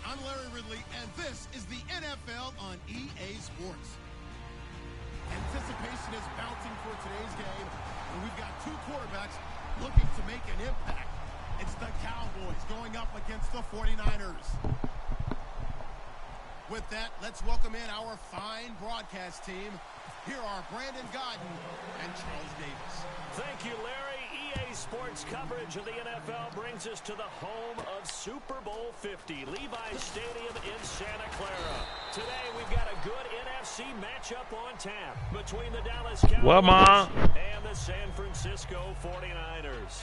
I'm Larry Ridley, and this is the NFL on EA Sports. Anticipation is mounting for today's game, and we've got two quarterbacks looking to make an impact. It's the Cowboys going up against the 49ers. With that, let's welcome in our fine broadcast team. Here are Brandon Godden and Charles Davis. Thank you, Larry. EA Sports coverage of the NFL brings us to the home of Super Bowl 50, Levi's Stadium in Santa Clara. Today, we've got a good NFC matchup on tap between the Dallas Cowboys and the San Francisco 49ers.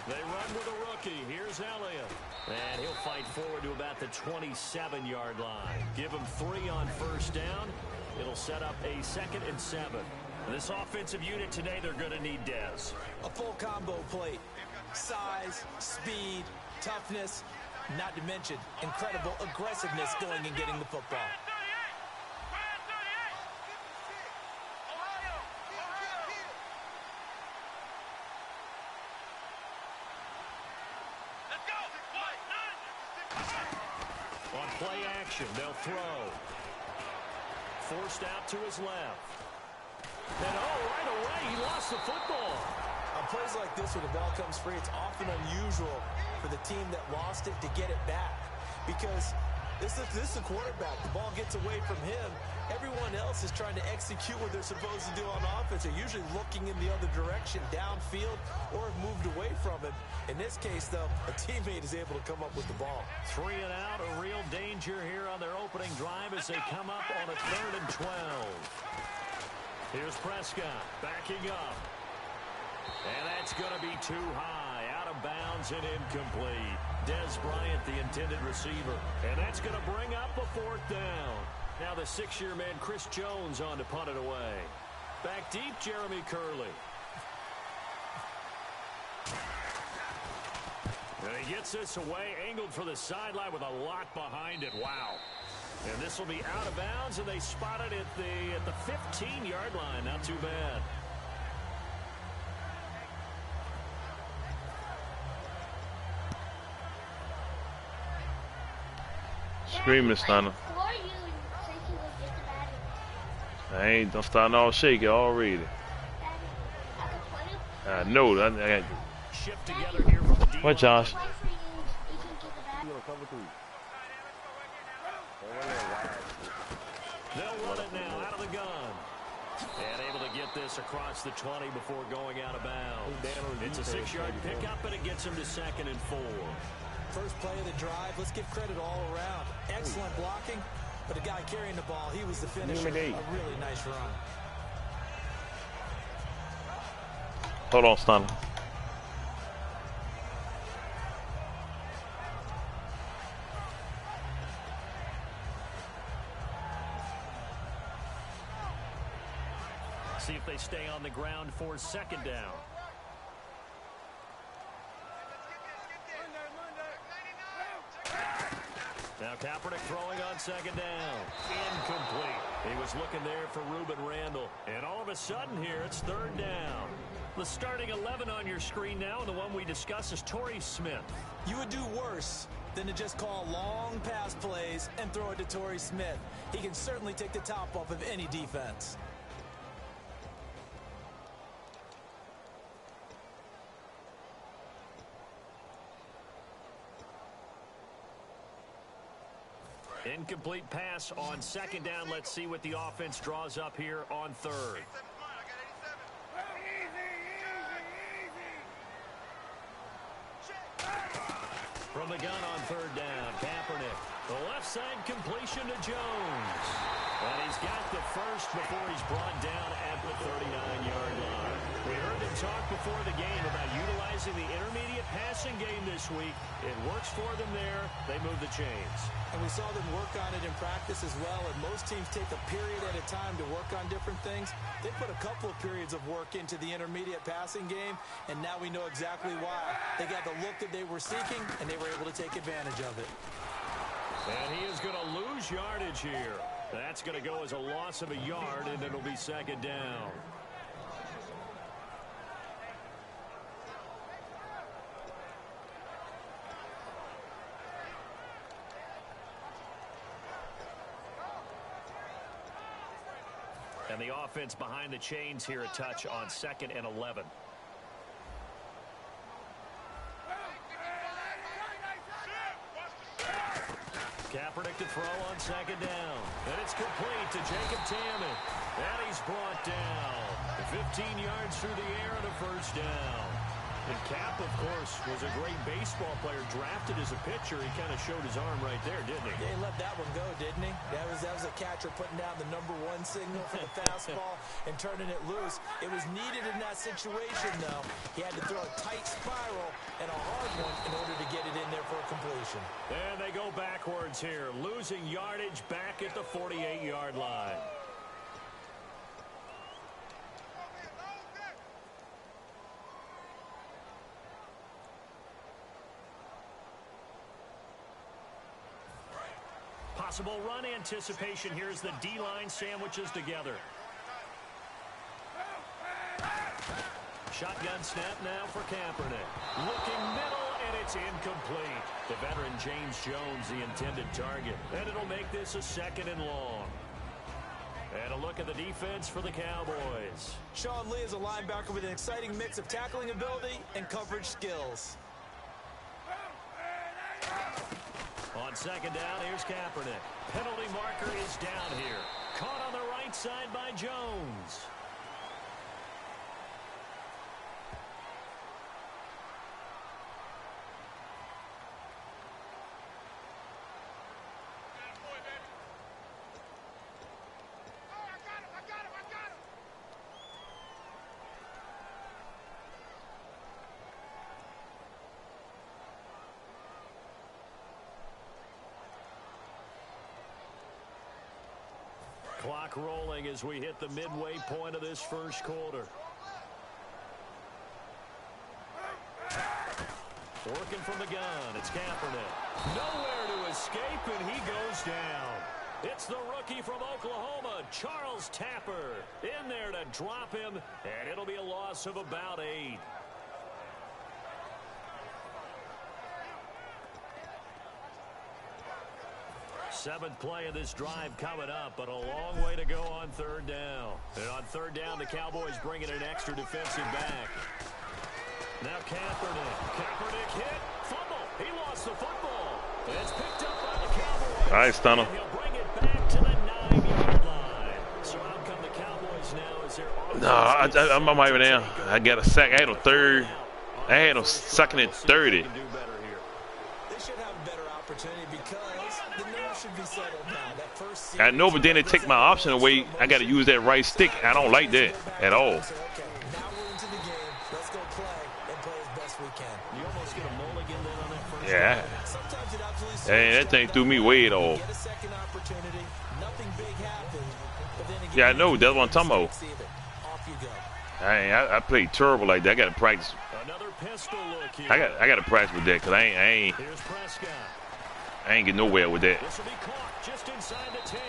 They run with a rookie. Here's Elliott. And he'll fight forward to about the 27-yard line. Give him 3 on first down. It'll set up a 2nd and 7. This offensive unit today, they're going to need Dez. A full combo plate. Size, speed, toughness, not to mention incredible aggressiveness going and getting the football. On play action, they'll throw. Forced out to his left. And right away, he lost the football. On plays like this where the ball comes free, it's often unusual for the team that lost it to get it back. Because this is the quarterback. The ball gets away from him. Everyone else is trying to execute what they're supposed to do on offense. They're usually looking in the other direction, downfield, or have moved away from him. In this case, though, a teammate is able to come up with the ball. 3 and out, a real danger here on their opening drive as they come up on a 3rd and 12. Here's Prescott backing up. And that's going to be too high, out of bounds and incomplete. Dez Bryant, the intended receiver. And that's going to bring up a 4th down. Now the 6-year man, Chris Jones, on to punt it away. Back deep, Jeremy Curley. And he gets this away, angled for the sideline with a lot behind it. Wow. And this will be out of bounds, and they spot it at the 15-yard line. Not too bad. Screaming, Stunner. I don't start all shaky already. I know that. I Shift together here from the D. What, Josh? They'll run it now out of the gun. And able to get this across the 20 before going out of bounds. It's a 6-yard pickup, and it gets him to 2nd and 4. First play of the drive, let's give credit all around. Excellent blocking, but the guy carrying the ball, he was the finisher. A really nice run. Hold on, Stunner. See if they stay on the ground for 2nd down. Now Kaepernick throwing on 2nd down. Incomplete. He was looking there for Reuben Randall. And all of a sudden here, it's 3rd down. The starting 11 on your screen now, and the one we discuss is Torrey Smith. You would do worse than to just call long pass plays and throw it to Torrey Smith. He can certainly take the top off of any defense. Incomplete pass on 2nd down. Let's see what the offense draws up here on 3rd. From the gun on 3rd down, Kaepernick. The left side completion to Jones. And he's got the first before he's brought down at the 39-yard line. We heard them talk before the game about utilizing the intermediate passing game this week. It works for them there. They move the chains. And we saw them work on it in practice as well. And most teams take a period at a time to work on different things. They put a couple of periods of work into the intermediate passing game, and now we know exactly why. They got the look that they were seeking, and they were able to take advantage of it. And he is going to lose yardage here. That's going to go as a loss of a yard, and it'll be second down. And the offense behind the chains here a touch on 2nd and 11. Kaepernick to throw on 2nd down. And it's complete to Jacob Tammett. And he's brought down. 15 yards through the air and a first down. And Cap, of course, was a great baseball player, drafted as a pitcher. He kind of showed his arm right there, didn't he? Yeah, he let that one go, didn't he? That was a catcher putting down the #1 signal for the fastball and turning it loose. It was needed in that situation, though. He had to throw a tight spiral and a hard one in order to get it in there for a completion. And they go backwards here, losing yardage back at the 48-yard line. Possible run anticipation here as the D-line sandwiches together. Shotgun snap now for Kaepernick. Looking middle, and it's incomplete. The veteran James Jones, the intended target. And it'll make this a 2nd and long. And a look at the defense for the Cowboys. Sean Lee is a linebacker with an exciting mix of tackling ability and coverage skills. On 2nd down, here's Kaepernick. Penalty marker is down here. Caught on the right side by Jones. Clock rolling as we hit the midway point of this first quarter. Working from the gun, it's Kaepernick. Nowhere to escape, and he goes down. It's the rookie from Oklahoma, Charles Tapper, in there to drop him, and it'll be a loss of about 8. Seventh play of this drive coming up, but a long way to go on 3rd down. And on 3rd down, the Cowboys bringing an extra defensive back. Now Kaepernick hit. Fumble. He lost the football. And it's picked up by the Cowboys. Nice, Tunnel. And he'll bring it back to the 9-yard line. So out come the Cowboys now as their offense. No, I'm right now. I got a sack. I had a 3rd. I had a 2nd and 30. They should have a better opportunity because the nerves should be settled now. That first I know, but then they take my option away. I got to use that right stick. I don't like that at all. Okay, now we're into the game. Let's go play and play as best we can. You almost get a mulligan then on that first Yeah. Sometimes it absolutely Hey, that thing threw me way off. Get a second opportunity. Nothing big happened. But then again, Yeah, I know. That's what I'm talking about. Off you go. I played terrible like that. I got to practice. Another pistol look here. I got to practice with that because I ain't Here's Prescott. getting nowhere with that. This will be caught just inside the 10.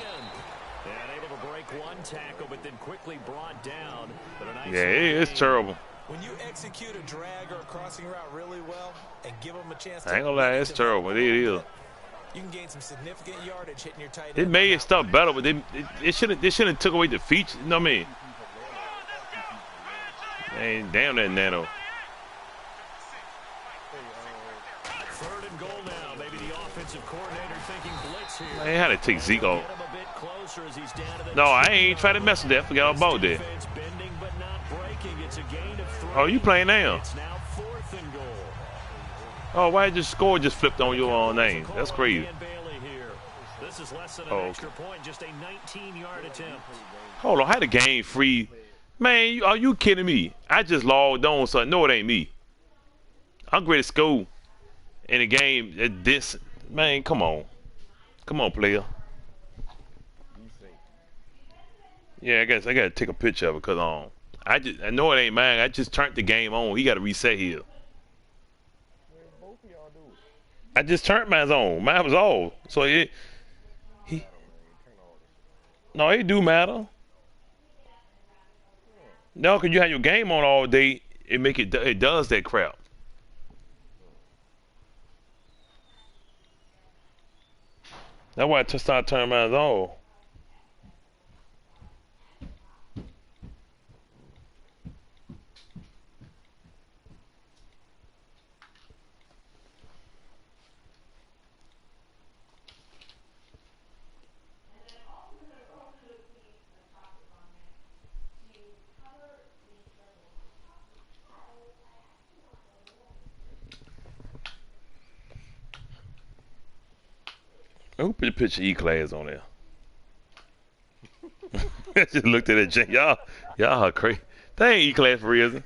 And able to break one tackle, but then quickly brought down. But a nice Yeah, it's terrible. When you execute a drag or a crossing route really well and give them a chance I ain't gonna lie, it's terrible. It is. you can gain some significant yardage hitting your tight end. It made stuff better, but they shouldn't took away the feature. You know what I mean? Hey, damn that nano. 3rd and goal now. Maybe the offensive coordinator thinking blitz here. I had to take Zeke off. Get him a bit closer as he's down to the No, I ain't trying to mess with that. I forgot all about that. defense bending but not breaking. It's a gain of 3. Oh, you playing now? It's now 4th and goal. Oh, why just score just flipped on your own name? That's crazy. And Bailey here. The this is less than an extra point, just a 19-yard attempt. Hold on, how the game free? Man, are you kidding me? I just logged on, so no, it ain't me. I'm great at school. In the game, this man, come on, player. Yeah, I guess I gotta take a picture of it because I know it ain't mine. I just turned the game on. He got to reset here. I just turned mine on. Mine was off, so it do matter. No, cause you have your game on all day. It does that crap. That's why I just started turning mine on. Who put the picture E-Class on there? I just looked at it. Y'all are crazy. That ain't E-Class for real, is it?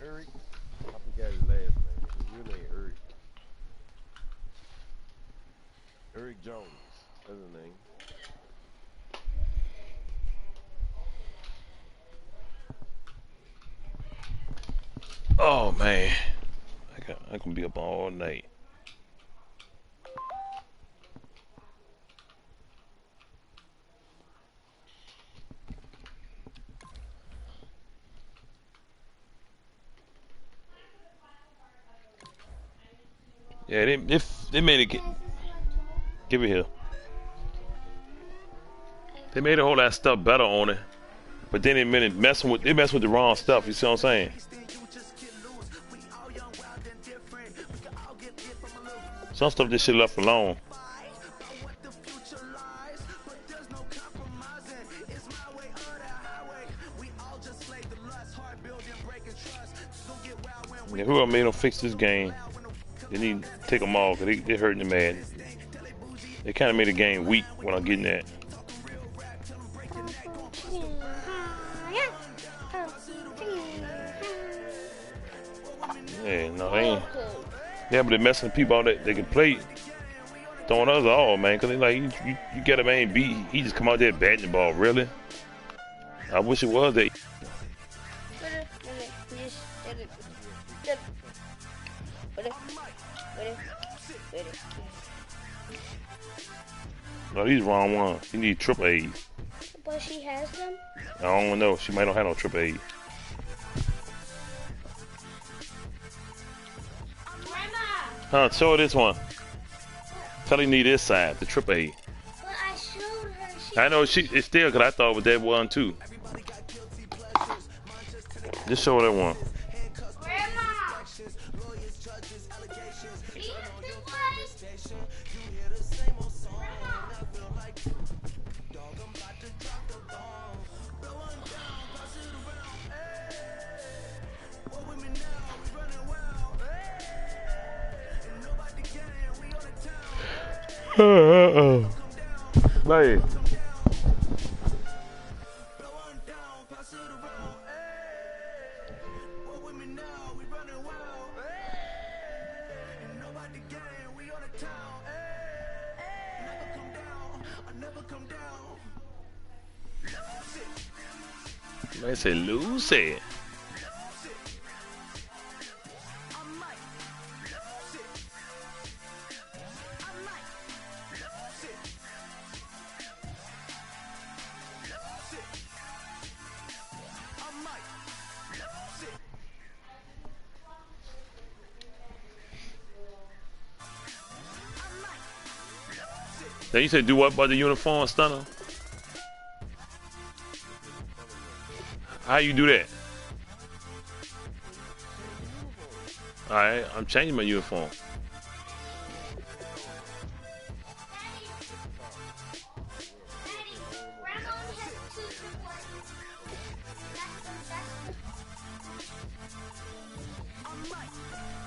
Eric. I forgot his last name. His real name Eric. Eric Jones. That's his name. Oh man, I can be up all night. Yeah, they made it. Give it here. They made a whole lot of stuff better on it, but then they messing with the wrong stuff. You see what I'm saying? Some stuff this shit left alone. Yeah, whoever made them fix this game, they need to take them off because they hurting the man. They kind of made the game weak when I'm getting that. Yeah, no, they ain't. Yeah, but they're messing people out that they can play, throwing us all, man. Cause they like you get a man beat, he just come out there batting the ball. Really? I wish it was that. No, these wrong ones. You need triple A's. But she has them? I don't know. She might not have no triple A's. Huh, show her this one. Tell her you need this side, the triple A. But I showed her. I know it's still, because I thought it was that one too. Just show her that one. Hey. They say lose it. Now you said do what about the uniform stunner? How you do that? Alright, I'm changing my uniform.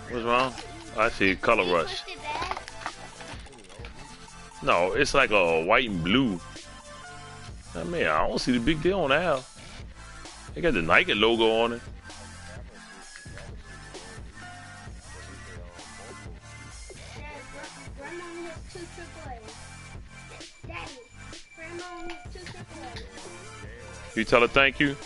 What's wrong? I see color rush. No, it's like a white and blue. I mean, I don't see the big deal on that. They got the Nike logo on it. You tell her thank you.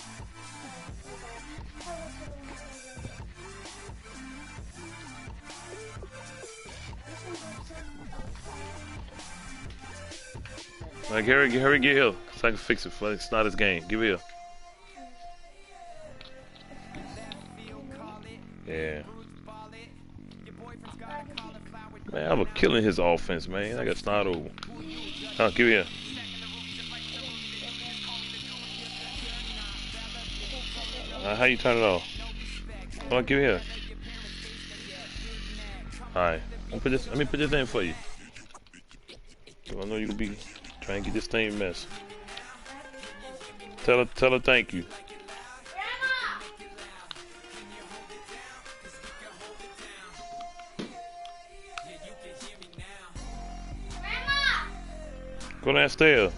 Like, hurry, get here, so I can fix it for it's not his game. Give it here. Yeah. Man, I'm killing his offense, man. I got start over. Give it here. How you turn it off? Come on, give it here. Alright. Let me put this in for you. I know you'll be trying to get this thing messed. Tell her thank you. Go downstairs.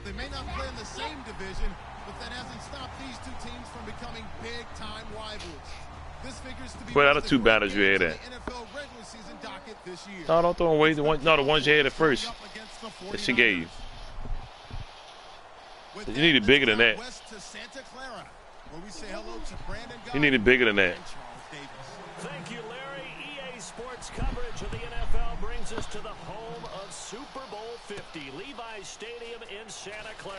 They may not play in the same division, but that hasn't stopped these two teams from becoming big-time rivals. This figures to be what other two batters you had at? No, don't throw away the ones you had at first that she gave you. You need it bigger than that. You need it bigger than that. Thank you, Larry. EA Sports coverage of the NFL brings us to the home of Super Bowl 50, Levi's Stadium in Santa Clara.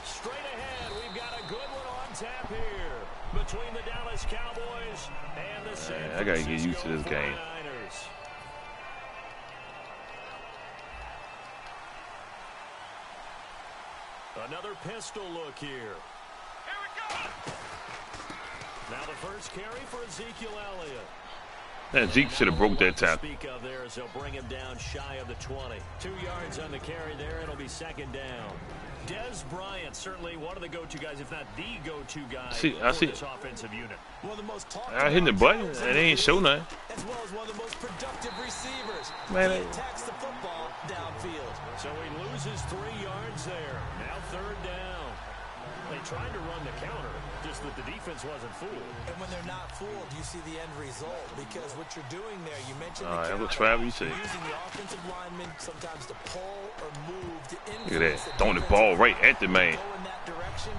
Straight ahead, we've got a good one on tap here between the Dallas Cowboys and the San Francisco 49ers. I gotta get used to this game. Another pistol look here. Here we go. Now the first carry for Ezekiel Elliott. That Zeke should have broke that tackle. Speak of there as they'll bring him down shy of the 20. 2 yards on the carry there. It'll be second down. Des Bryant, certainly one of the go-to guys, if not the go-to guy for this offensive unit. One of the most I hit the button and they ain't show nothing. As well as one of the most productive receivers. Man, he attacks the football downfield. So he loses 3 yards there. Now third down. They tried to run the counter, just that the defense wasn't fooled. And when they're not fooled, you see the end result. Because what you're doing there, you mentioned the counter, travel, you say. using the offensive lineman sometimes to pull or move to influence. Look at that, throwing the ball right at the man. Go in that direction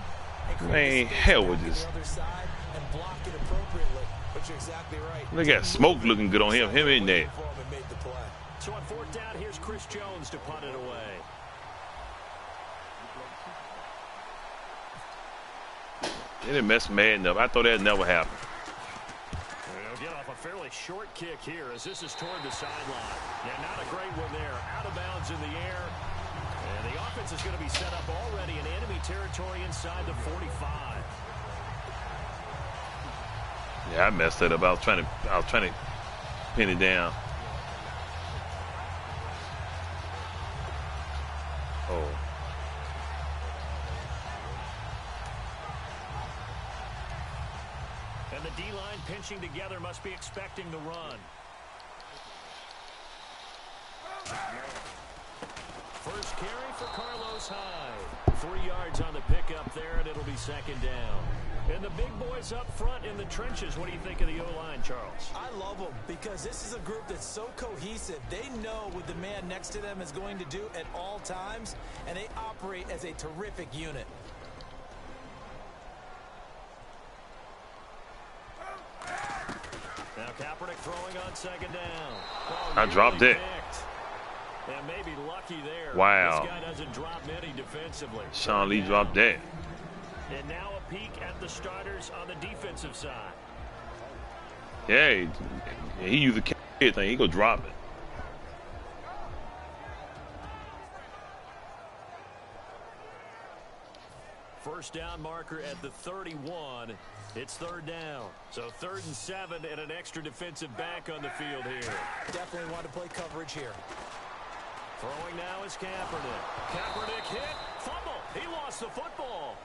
Man, hell with this. And block it appropriately. But you're exactly right. Look at smoke looking good on him. Him in there. So on fourth down, here's Chris Jones to punt it away. They didn't mess Madden up. I thought that'd never happen. They'll get off a fairly short kick here as this is toward the sideline. Yeah, not a great one there. Out of bounds in the air. And the offense is going to be set up already in enemy territory inside the 45. Yeah, I messed that up. I was trying to pin it down. Oh. And the D-line pinching together must be expecting the run. First carry for Carlos Hyde. 3 yards on the pickup there, and it'll be second down. And the big boys up front in the trenches. What do you think of the O-line, Charles? I love them because this is a group that's so cohesive. They know what the man next to them is going to do at all times, and they operate as a terrific unit. Now Kaepernick throwing on second down. Oh, I dropped it. And maybe lucky there. Wow. This guy doesn't drop many defensively. Sean Lee dropped that. And now a peek at the starters on the defensive side. Yeah, he used the kid thing. He go drop it. First down marker at the 31. It's third down. So 3rd and 7 and an extra defensive back on the field here. Definitely want to play coverage here. Throwing now is Kaepernick. Kaepernick hit. Fumble. He lost the football.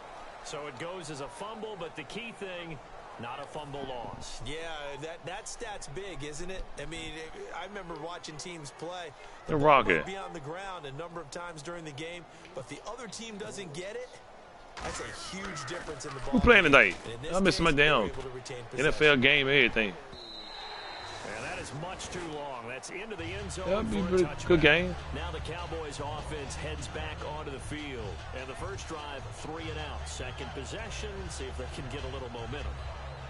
So it goes as a fumble, but the key thing, not a fumble loss. Yeah, that stat's big, isn't it? I mean, I remember watching teams play. The Rocket. Be on the ground a number of times during the game, but the other team doesn't get it. That's a huge difference in the ball. Who playing tonight? I'm missing my case, damn NFL game, everything. And that is much too long. That's into the end zone. That'll be for a a good game. Now the Cowboys offense heads back onto the field. And the first drive, 3 and out. Second possession, see if they can get a little momentum.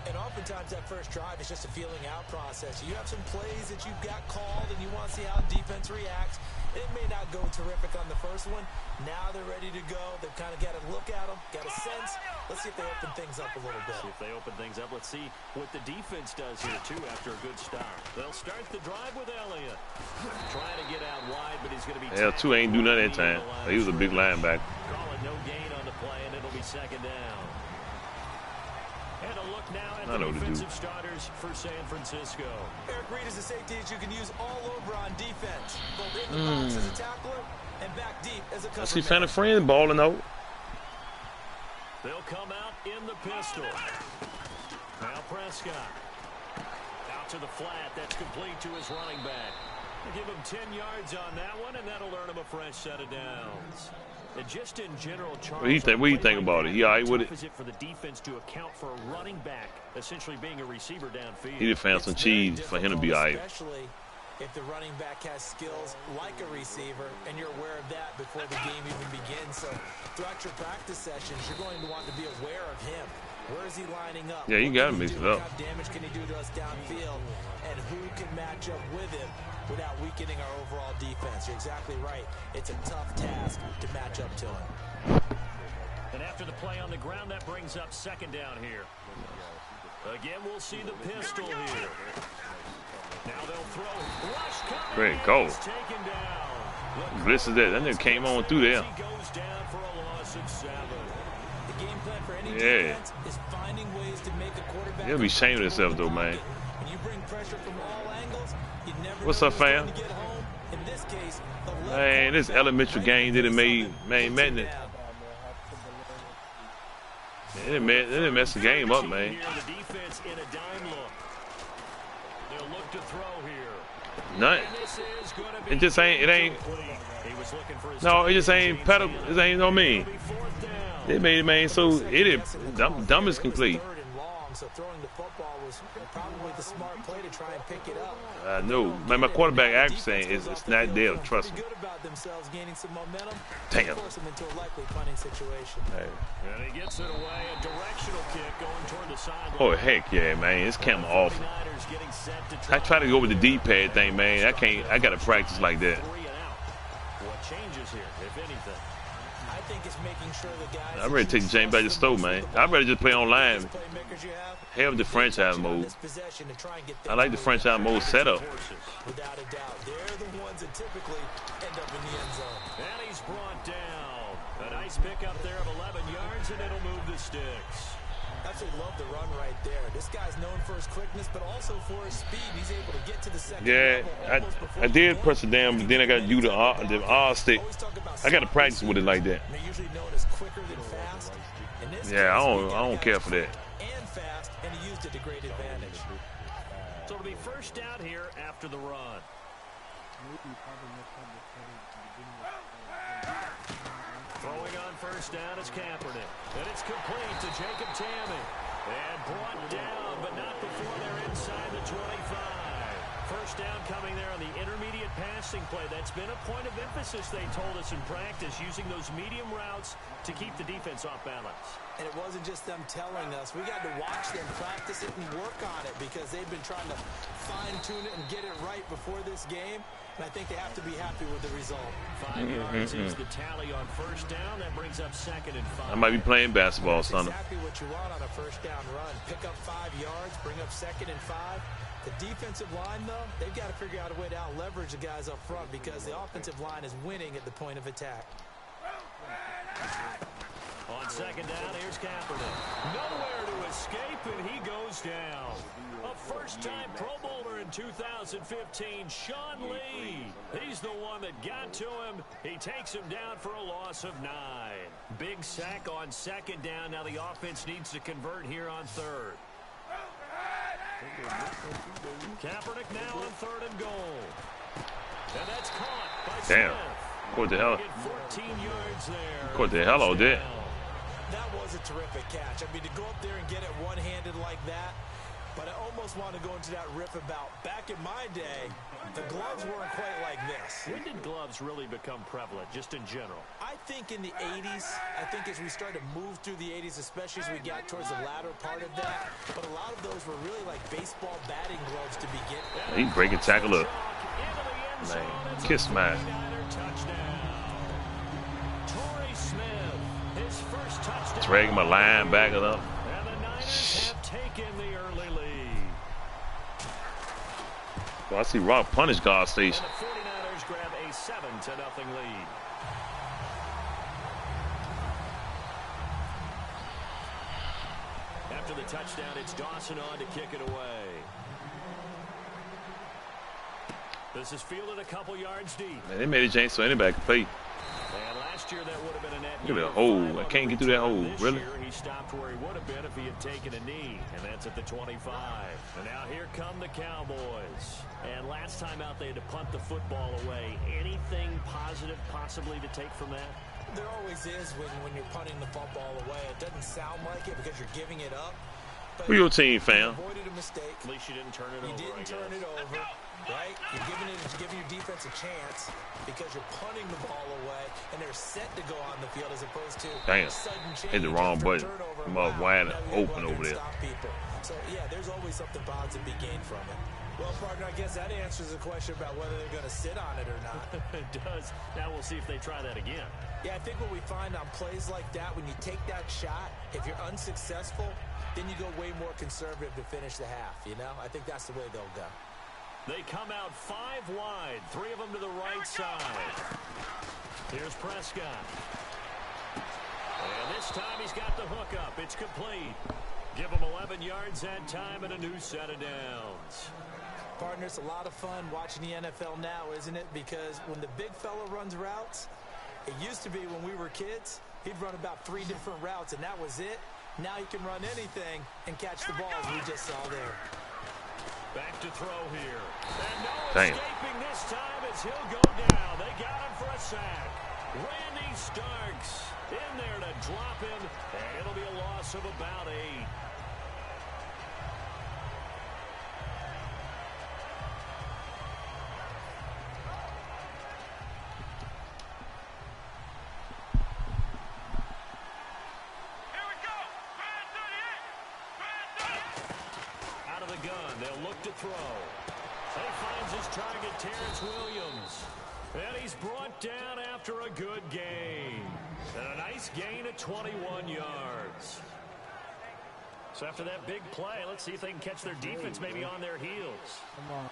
And oftentimes that first drive is just a feeling out process. You have some plays that you've got called and you want to see how defense reacts. It may not go terrific on the first one. Now they're ready to go. They've kind of got to look at them, got a sense. Let's see if they open things up a little bit. See if they open things up. Let's see what the defense does here, too, after a good start. They'll start the drive with Elliott. Trying to get out wide, but he's going to be... L2 ain't do nothing that time. He was a big linebacker. Call it no gain on the play, and it'll be second down. And a look now at the defensive starters for San Francisco. Eric Reed is a safety that you can use all over on defense. Both in the box as a tackler and back deep as a cover. I see found a friend balling out. They'll come out in the pistol. Now Prescott. Out to the flat. That's complete to his running back. They'll give him 10 yards on that one, and that'll earn him a fresh set of downs. And just in general, Charles, What do you think about it? He all right with it? Is it for the defense to account for a running back essentially being a receiver downfield? He just found some cheese for him to be all right. Especially if the running back has skills like a receiver, and you're aware of that before the game even begins. So throughout your practice sessions, you're going to want to be aware of him. Where is he lining up? Yeah, you got to mix it up. What damage can he do to us downfield? And who can match up with him without weakening our overall defense? You're exactly right. It's a tough task to match up to him. And after the play on the ground, that brings up second down here. Again, we'll see the pistol here. Now they'll throw. Rush coming. Great goal. Taken down. Blitz is that. That nigga came on through there. He goes down for a loss of 7. The game plan for any defense is finding ways to make a quarterback. He'll be ashamed of himself though, man. When you bring pressure from all angles, you never What's know up, who's going fam? to get home. In this case, the Man, this elementary game didn't made madness. They didn't mess the game up, man. Here, the defense in a dime look. They'll look to throw here. None. And this is gonna be It just ain't. It ain't. complete. He was looking for his No, it just ain't pedal. It ain't no mean. It'll be fourth down. They made it, man. So it dumb is complete. Third and long, so throwing the football was probably the smart play to try and pick it up. I know. Man, my quarterback accuracy is it's not there. Trust me. Good about themselves gaining some momentum. Damn. Force them into a likely punting situation. Hey. And he gets it away. A directional kick going toward the sideline. Oh heck yeah, man! It's camera awful. 49ers getting set to I try to go with the D-pad thing, man. I can't. I gotta practice like that. 3 and out. What changes here, if anything? I think it's making sure the guys. I'm ready to take James back to the store, man. I'd rather just play online. Playmakers you have. Hell with the franchise mode. This possession to try and get I like the franchise mode setup. Without a doubt, they're the ones that typically end up in the end zone. And he's brought down. A nice pickup there of 11 yards, and it'll move the sticks. Absolutely love the run right there. This guy's known for his quickness, but also for his speed. He's able to get to the second Yeah, level I did press it down, but then I got to use the R stick. I got to practice with it like that. They're usually known as quicker than fast. In this Yeah, case, I don't care for that. and fast, and he used it to great advantage. So it'll be first down here after the run. Throwing on first down is Kaepernick. And it's complete to Jacob Tamme. And brought down, but not before they're inside the 25. First down coming there on the intermediate passing play. That's been a point of emphasis, they told us in practice, using those medium routes to keep the defense off balance. And it wasn't just them telling us. We got to watch them practice it and work on it because they've been trying to fine-tune it and get it right before this game. And I think they have to be happy with the result. 5 yards is the tally on first down. That brings up second and 5. I might be playing basketball, That's son. exactly what you want on a first down run. Pick up 5 yards, bring up second and 5. The defensive line, though, they've got to figure out a way to out-leverage the guys up front because the offensive line is winning at the point of attack. On second down. Here's Kaepernick. Nowhere to escape, and he goes down. A first-time Pro Bowler in 2015, Sean Lee. He's the one that got to him. He takes him down for a loss of 9. Big sack on second down. Now the offense needs to convert here on third. Kaepernick now on third and goal. And that's caught by Damn. Smith. Caught the hell. 14 yards there. Caught the hell out of that. That was a terrific catch. I mean, to go up there and get it one-handed like that, but I almost want to go into that riff about back in my day, the gloves weren't quite like this. When did gloves really become prevalent, just in general? I think in the 80s, I think as we started to move through the 80s, especially as we got towards the latter part of that, but a lot of those were really like baseball batting gloves to begin. He breaking tackle up. Man, kiss my. Dragging my linebacker up. And the Niners have taken the early lead. Well, I see Rock punish Guard Station. And the 49ers grab a 7-0 lead. After the touchdown, it's Dawson on to kick it away. This is fielded a couple yards deep. Man, they made a change so anybody could play. And last year that would have been a net. Look at that hole. I can't get through that hole. This Really? year he stopped where he would have been if he had taken a knee. And that's at the 25. And now here come the Cowboys. And last time out they had to punt the football away. Anything positive possibly to take from that? There always is when you're punting the football away. It doesn't sound like it because you're giving it up. Who your team, fam? You avoided a mistake. At least you didn't turn it over. You didn't turn it over, right? You're giving your defense a chance because you're punting the ball away, and they're set to go on the field as opposed to Damn. a sudden change. Hit the wrong button. Turnover. I'm up wide Now you open gotta go over out there. and stop people. So, yeah, there's always something positive to be gained from it. Well, partner, I guess that answers the question about whether they're going to sit on it or not. It does. Now we'll see if they try that again. Yeah, I think what we find on plays like that, when you take that shot, if you're unsuccessful, then you go way more conservative to finish the half, you know? I think that's the way they'll go. They come out 5 wide, 3 of them to the right side. Here's Prescott. And this time he's got the hook up. It's complete. Give him 11 yards that time and a new set of downs. Partner, it's a lot of fun watching the NFL now, isn't it? Because when the big fella runs routes, it used to be when we were kids, he'd run about 3 different routes, and that was it. Now he can run anything and catch the ball, as we just saw there. Back to throw here. And no Damn. escaping this time as he'll go down. They got him for a sack. Randy Starks in there to drop him, and it'll be a loss of about 8. Out of the gun, they'll look to throw. He finds his target, Terrence Williams. And he's brought down after a good gain. And a nice gain of 21 yards. So after that big play, let's see if they can catch their defense maybe on their heels. Come on.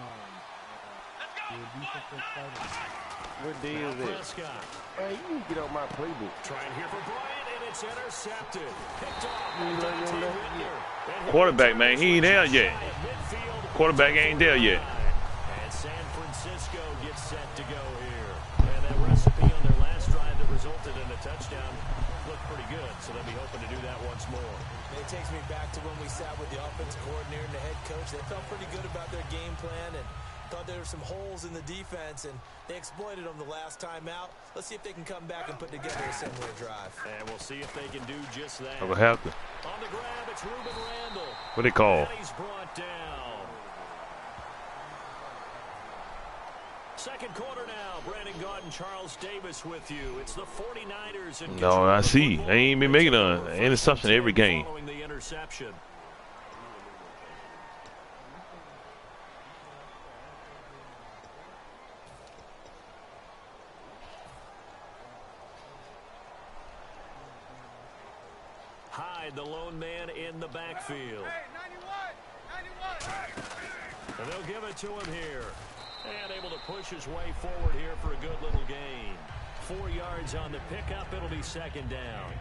What day is it? Prescott Hey, you need to get on my playbook. trying here for Bryant, and it's intercepted. Picked off You by ain't learned Dante your lesson Whitner. And Quarterback, man, he ain't there yet. midfield. Quarterback ain't there yet. And San Francisco gets set to go here. And that recipe on their last drive that resulted in a touchdown looked pretty good, so they'll be hoping to do that once more. It takes me back to when we sat with the offensive coordinator and the head coach. They felt pretty good about their game plan and thought there were some holes in the defense, and they exploited them the last time out. Let's see if they can come back and put together a similar drive. And we'll see if they can do just that. I will have to. On the grab, it's Reuben Randall. What they call? And he's brought down. Second quarter now. Brandon Gaudin, Charles Davis with you. It's the 49ers. In No, I see. They ain't been making an interception every game. Following the interception. Hyde, the lone man in the backfield. And they'll give it to him here. And able to push his way forward here for a good little gain. 4 yards on the pickup. It'll be second down.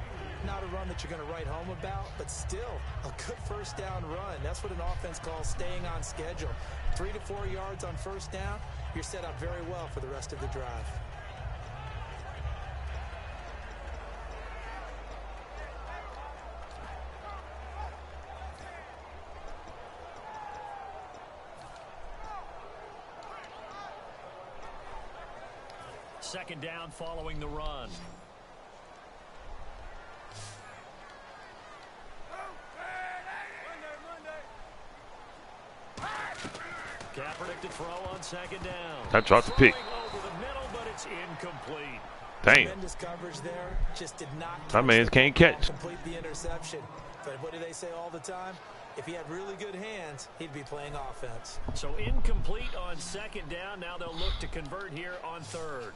not a run that you're going to write home about, but still a good first down run. That's what an offense calls staying on schedule. 3 to 4 yards on first down, you're set up very well for the rest of the drive. Second down following the run. Kaepernick to throw on second down. I dropped the pick. Over the middle, but it's incomplete. Damn. Tremendous coverage there. Just did not That man can't catch. complete the interception. But what do they say all the time? If he had really good hands, he'd be playing offense. So incomplete on second down. Now they'll look to convert here on third.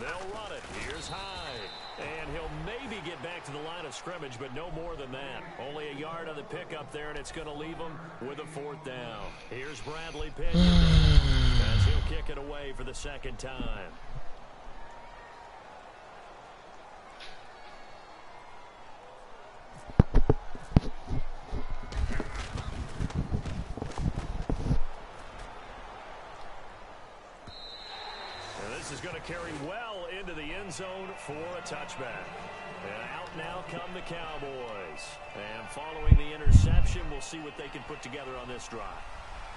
They'll run it. Here's Hyde. And he'll maybe get back to the line of scrimmage, but no more than that. Only a yard on the pickup there, and it's going to leave him with a fourth down. Here's Bradley pitching as he'll kick it away for the second time. Is going to carry well into the end zone for a touchback. And out now come the Cowboys. And following the interception, we'll see what they can put together on this drive.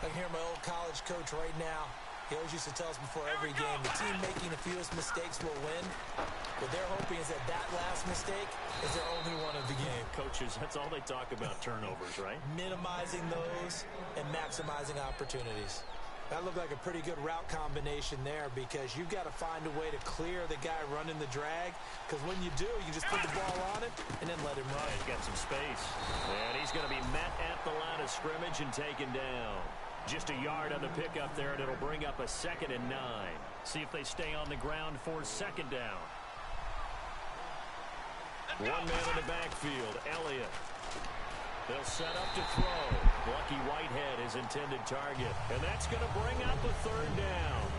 I can hear my old college coach right now. He always used to tell us before every game, the team making the fewest mistakes will win. What they're hoping is that that last mistake is their only one of the game. Coaches, that's all they talk about, turnovers, right? Minimizing those and maximizing opportunities. That looked like a pretty good route combination there because you've got to find a way to clear the guy running the drag, because when you do, you just put the ball on it and then let him run. He's got some space. And he's going to be met at the line of scrimmage and taken down. Just a yard on the pickup there, and it'll bring up a 2nd and 9. See if they stay on the ground for second down. One man in the backfield, Elliott. They'll set up to throw. Lucky Whitehead is intended target. And that's going to bring up a third down.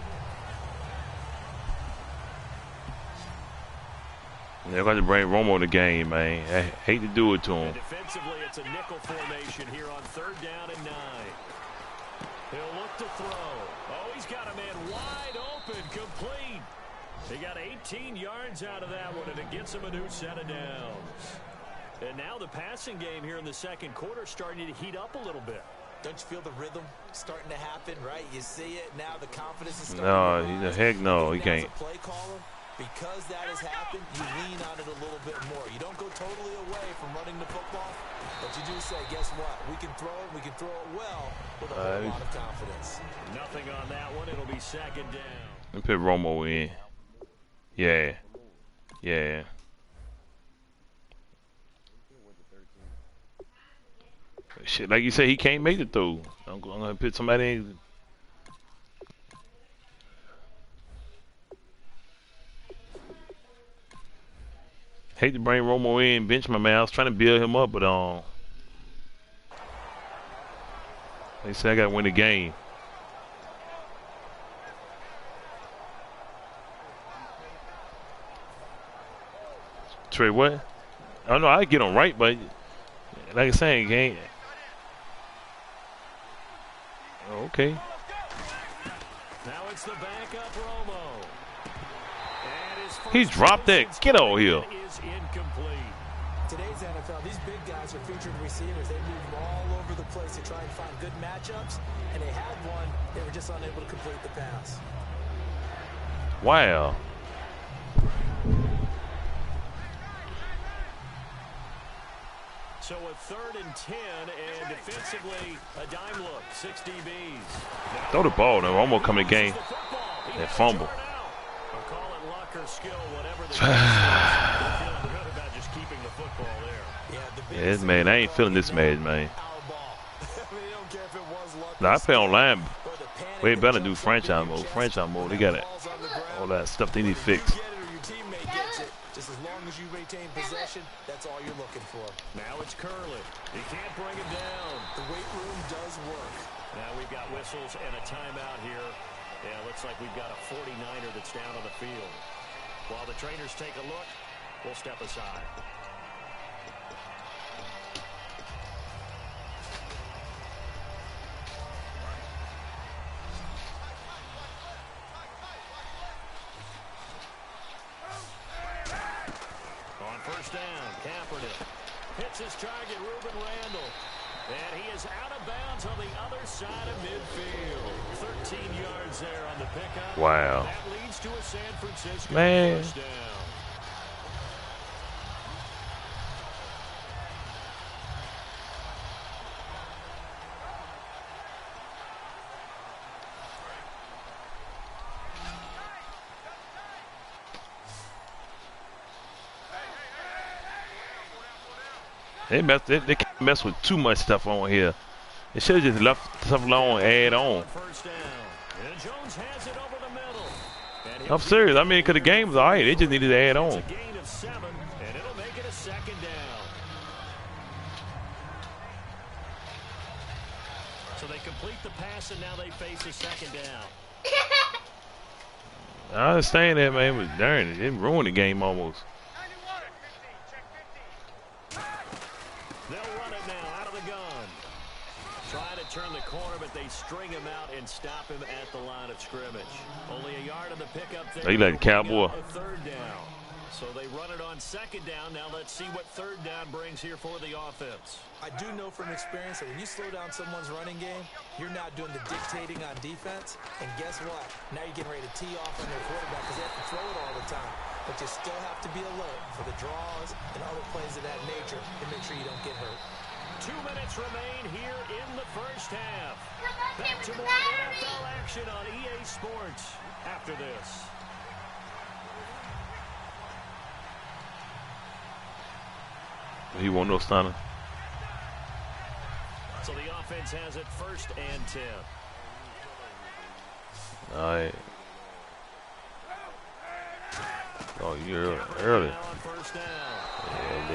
They're going to bring Romo the game, man. I hate to do it to him. And defensively, it's a nickel formation here on third down and 9. He'll look to throw. Oh, he's got a man wide open, complete. He got 18 yards out of that one, and it gets him a new set of downs. And now the passing game here in the second quarter starting to heat up a little bit. Don't you feel the rhythm starting to happen, right? You see it, now the confidence is starting No, to heck no, he can't. play caller, because that has happened, you lean on it a little bit more. You don't go totally away from running the football, but you do say, guess what? We can throw it, we can throw it well with a whole lot of confidence. Nothing on that one. It'll be second down. Let me put Romo in. Yeah. Yeah. Shit, like you said, he can't make it through. I'm gonna put somebody in. Hate to bring Romo in, bench my man. I was trying to build him up, but they said I gotta win the game. Trey, what? I don't know. I get him right, but like I said, game. Okay. Now it's the backup Romo. He dropped that. Get over here. Is incomplete. Today's NFL, these big guys are featured receivers. They move all over the place to try and find good matchups, and they had one. They were just unable to complete the pass. Wow. So a 3rd and 10, and defensively, a dime look, 6 DBs. Throw the ball. Now Romo come in the game. That fumble. Or call it luck or skill, whatever the case is. They're feeling good about just keeping the football there. Yeah, this man, I ain't feeling this man, man. Now, I play online. Way better do franchise mode. Franchise mode, they got it. All that stuff they need to fix. Just as long as you retain possession, that's all you're looking for. Now it's Curley. He can't bring him down. The weight room does work. Now we've got whistles and a timeout here Yeah, looks like we've got a 49er that's down on the field. While the trainers take a look, we'll step aside. On first down, Kaepernick hits his target, Reuben Randall. And he is out of bounds on the other side of midfield. 13 yards there on the pickup. Wow. That leads to a San Francisco first down. They can't mess with too much stuff on here. They should have just left stuff alone and add on. I'm serious. I mean, because the game was alright. They just needed to add on. It's a gain of 7, and it'll make it a second down. So they complete the pass, and now they face a second down. I understand that, man, but darn it, it ruined the game almost. They'll run it now out of the gun. Trying to turn the corner, but they string him out and stop him at the line of scrimmage. Only a yard on the pickup there. They like the Cowboy. A third down. So they run it on second down. Now let's see what third down brings here for the offense. I do know from experience that when you slow down someone's running game, you're not doing the dictating on defense. And guess what? Now you're getting ready to tee off on their quarterback because they have to throw it all the time. But you still have to be alert for the draws and other plays of that nature to make sure you don't get hurt. 2 minutes remain here in the first half. Back to more NFL action on EA Sports after this. He won't no stunner. So the offense has it 1st and 10. All right. Oh, you're early.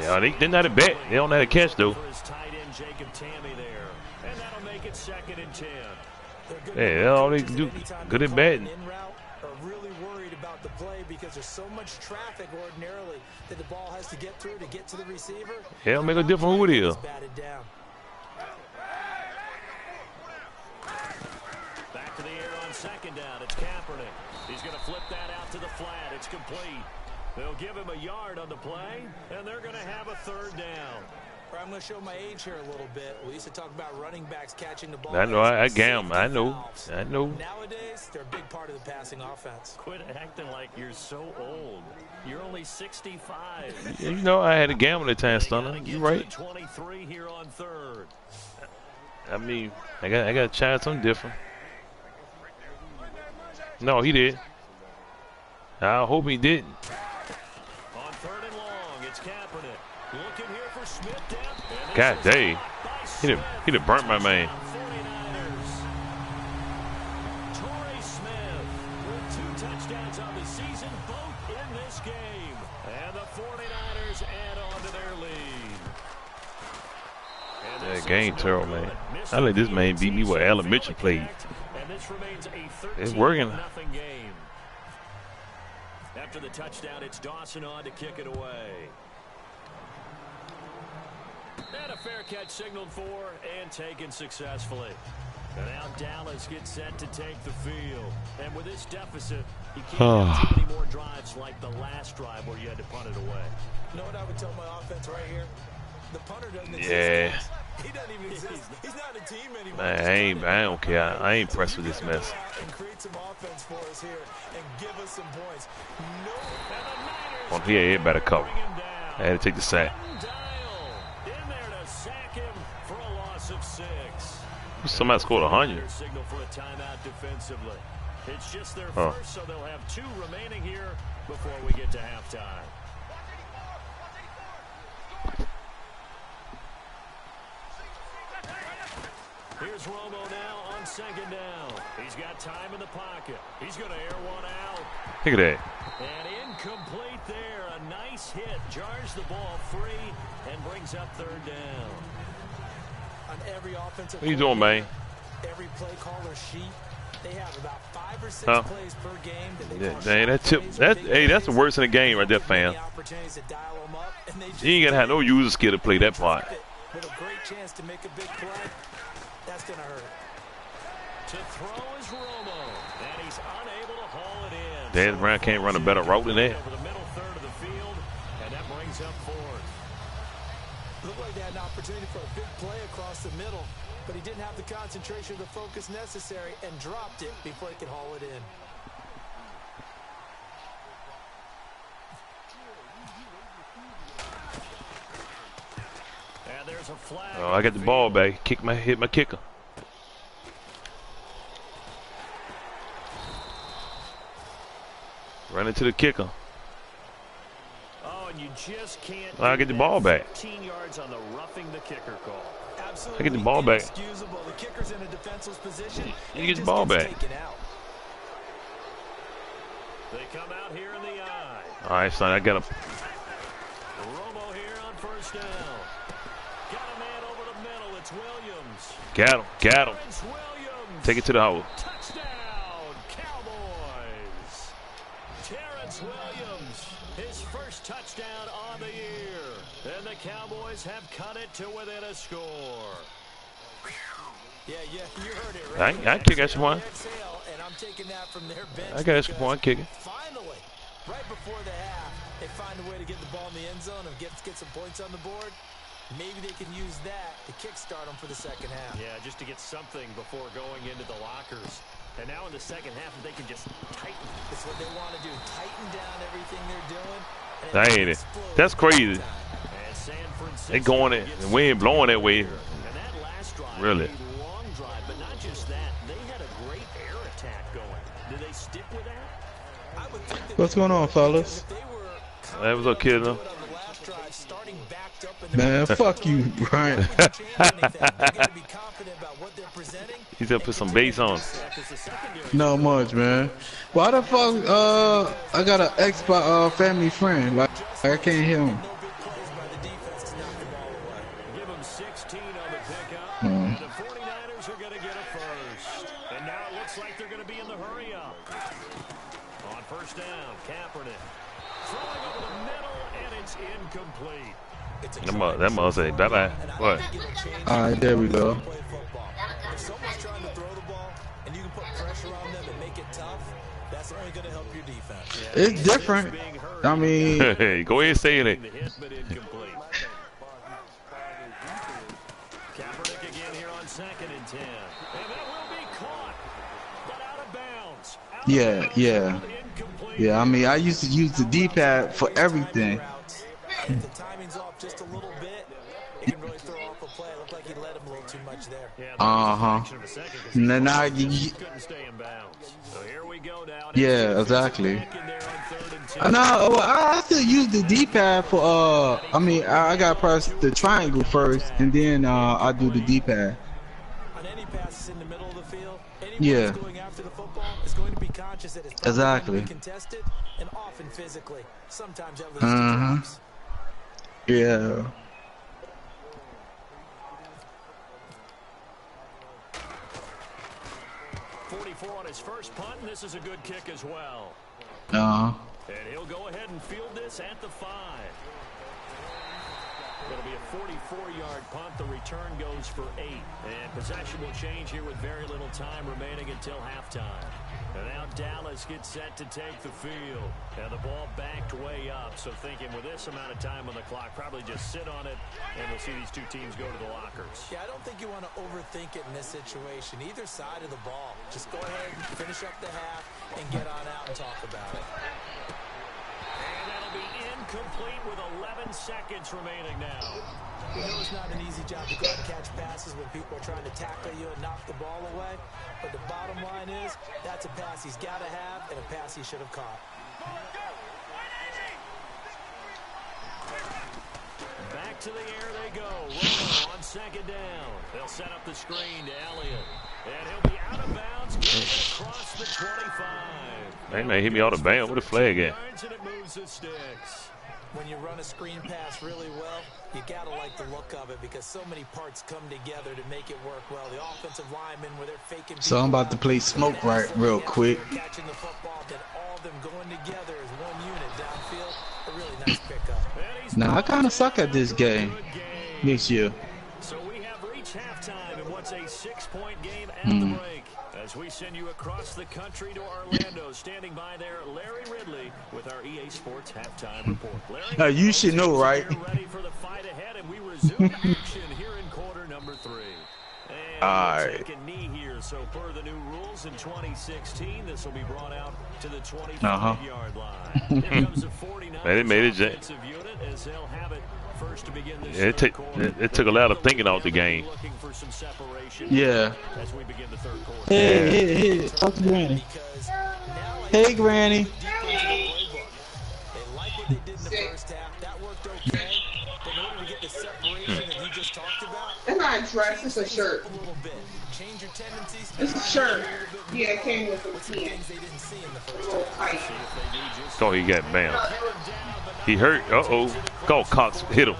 Yeah, they're not a bet. They don't know how to catch, though. Yeah, all they can do, good at batting. Really worried about the play because there's so much traffic ordinarily that the ball has to get through to get to the receiver. Yeah, it'll make a difference who it is. Back to the air on second down. It's Kaepernick. He's going to flip that out to the flat. It's complete. They'll give him a yard on the play, and they're going to have a third down. I'm going to show my age here a little bit. We used to talk about running backs catching the ball. I know, I gamble. I know. Nowadays, they're a big part of the passing offense. Quit acting like you're so old. You're only 65. You know, I had a gamble at times, Stunner. You right. 23 here on third. I mean, I got to try something different. No, he did. I hope he didn't. On 3rd and long, it's Kaepernick. Looking here for Smith down. God dang. He'd have burnt my man. Torrey Smith with 2 touchdowns on the season, both in this game. And the 49ers add on to their lead. That game terrible, man. I let this man beat me with elementary played. It's working. Game. After the touchdown, it's Dawson on to kick it away. And a fair catch signaled for and taken successfully. And now Dallas gets set to take the field. And with this deficit, you can't have too many more drives like the last drive where you had to punt it away. You know what I would tell my offense right here? The punter doesn't exist. Yeah. He doesn't even exist. He's not a team anymore. Man, I don't care. I ain't impressed with this mess. And create some offense for us here and give us some points. On here, it better cover. I had to take the sack. In there to sack him for a loss of 6. Somebody scored 100. Signal for a timeout defensively. It's just their first, so they'll have 2 remaining here before we get to halftime. Here's Romo now on second down. He's got time in the pocket. He's going to air one out. Look at that. And incomplete there. A nice hit. Jars the ball free and brings up 3rd down. On every offensive What are you doing, man? Every play caller sheet, They have about 5 or 6 Huh? plays per game that they Yeah, call dang, shot that tip. plays or That big hey, that's the plays. worst in the game right there, fam. Opportunities to dial them up, and they just You ain't gotta have no user skill to play that part. drop it with a great chance to make a big play. That's gonna hurt. To throw is Romo, and he's unable to haul it in. Dan Brown can't run a better route than that. Over the middle third of the field, and that brings up 4th. Looked like they had an opportunity for a big play across the middle, but he didn't have the concentration or the focus necessary and dropped it before he could haul it in. And there's a flag. Oh, I got the ball back. Hit my kicker. Run into the kicker. Oh, and you just can't. I get the ball back. 15 yards on the roughing the kicker call. Absolutely I get the ball back. inexcusable. The kicker's in a defenseless position. You get the ball back. Taken out. They come out here in the eye. All right, son. I got him. Romo here on 1st down. Got a man over the middle. It's Williams. Got him. Terrence Williams. Take it to the hole. Touchdown, Cowboys. Terrence Williams, his first touchdown on the year. And the Cowboys have cut it to within a score. Yeah, you heard it right. I kick extra point. Exhale, and I'm taking that from their bench. I got extra because point kicking. Finally, right before the half, they find a way to get the ball in the end zone and get some points on the board. Maybe they can use that to kickstart them for the second half. Yeah, just to get something before going into the lockers. And now in the second half, if they can just tighten. That's what they want to do. Tighten down everything they're doing. and That ain't it. explode That's crazy. And San Francisco They going it. The wind blowing that way. And that last drive, Really? a long drive, but not just that. They had a great air attack going. Did they stick with that? I would think that What's going on, fellas? if they were That was a kid, though. on the last drive, starting backed up in the Man, fuck you, Brian. wouldn't change anything. They're going to be confident about what they're presenting. He's gonna put some bass on. Not much, man. Why the fuck, I got an family friend. Like, I can't hear him. No big plays by the defense to knock the ball away. Give them 16 on the pickup. And the 49ers are going to get a first. And now it looks like they're going to be in the hurry up. On 1st down, Kaepernick. Throwing over the middle, and it's incomplete. That must say bye-bye. What? Alright, there we go. Play football. If someone's trying to throw the ball and you can put pressure on them and make it tough, that's only going to help your defense. It's different. I mean, Hey, go ahead and say it. The hit, but incomplete. Kaepernick again here on 2nd and 10. And that will be caught, but out of bounds. yeah. Yeah, I mean, I used to use the D-pad for everything. If the timing's off just a little bit, it can really throw off a play. It looked like he let him a little too much there. And then now couldn't stay in bounds. So here we go now. yeah, exactly. Back in there on 3rd and 2. I know. Well, I still use the D-pad for. I mean, I got to press the triangle first, and then I do the D-pad. On any passes in the middle of the field, anyone Yeah. who's going after the football is going to be conscious that it's probably Exactly. going to be contested and often physically. Sometimes that leads to drops. Yeah. On his first punt, and this is a good kick as well. Uh-huh. And he'll go ahead and field this at the 5. It'll be a 44-yard punt. The return goes for 8. And possession will change here with very little time remaining until halftime. And now Dallas gets set to take the field. And the ball backed way up. So thinking with this amount of time on the clock, probably just sit on it, and we'll see these two teams go to the lockers. Yeah, I don't think you want to overthink it in this situation. Either side of the ball. Just go ahead and finish up the half and get on out and talk about it. And that'll be incomplete with 11 seconds remaining now. We know it's not an easy job to go out and catch passes when people are trying to tackle you and knock the ball away. But the bottom line is, that's a pass he's got to have and a pass he should have caught. Back to the air they go. Romo on 2nd down. They'll set up the screen to Elliott. And he'll be out of bounds, getting it across the 25. Man, hit me out of bounds. Where the flag at? And it moves the sticks. when you run a screen pass really well, you gotta like the look of it because so many parts come together to make it work well. The offensive linemen where they're faking. So I'm about to play smoke right real quick. Catching the football, then all of them going together as one unit downfield. A really nice pickup. Now I kind of suck at this game this year. So we have reached halftime in what's a 6-point game at the break. As we send you across the country to Orlando, standing by there, Larry Ridley with our EA Sports halftime report. Larry, You should know, right? ready for the fight ahead, and we resume action here in quarter number 3. And All we'll right. take a knee here. So per the new rules in 2016, this will be brought out to the 25-yard line. Here comes the 49ers Man, they made it, offensive unit as they'll have it first to begin this it took a lot of thinking out the game. looking for some separation Yeah. as we begin the third quarter. Hey, talk to Granny. Hey, Granny. They like what they did in the first half. That worked okay. But in order to get the separation that you just talked about, It's not a dress, it's a shirt. a little bit. Change your tendencies. It's a shirt. Yeah, it came with some Some pants. things they didn't see in the A first little half. tight. Oh, he got bam. He hurt. Uh-oh. Go, Cox hit him.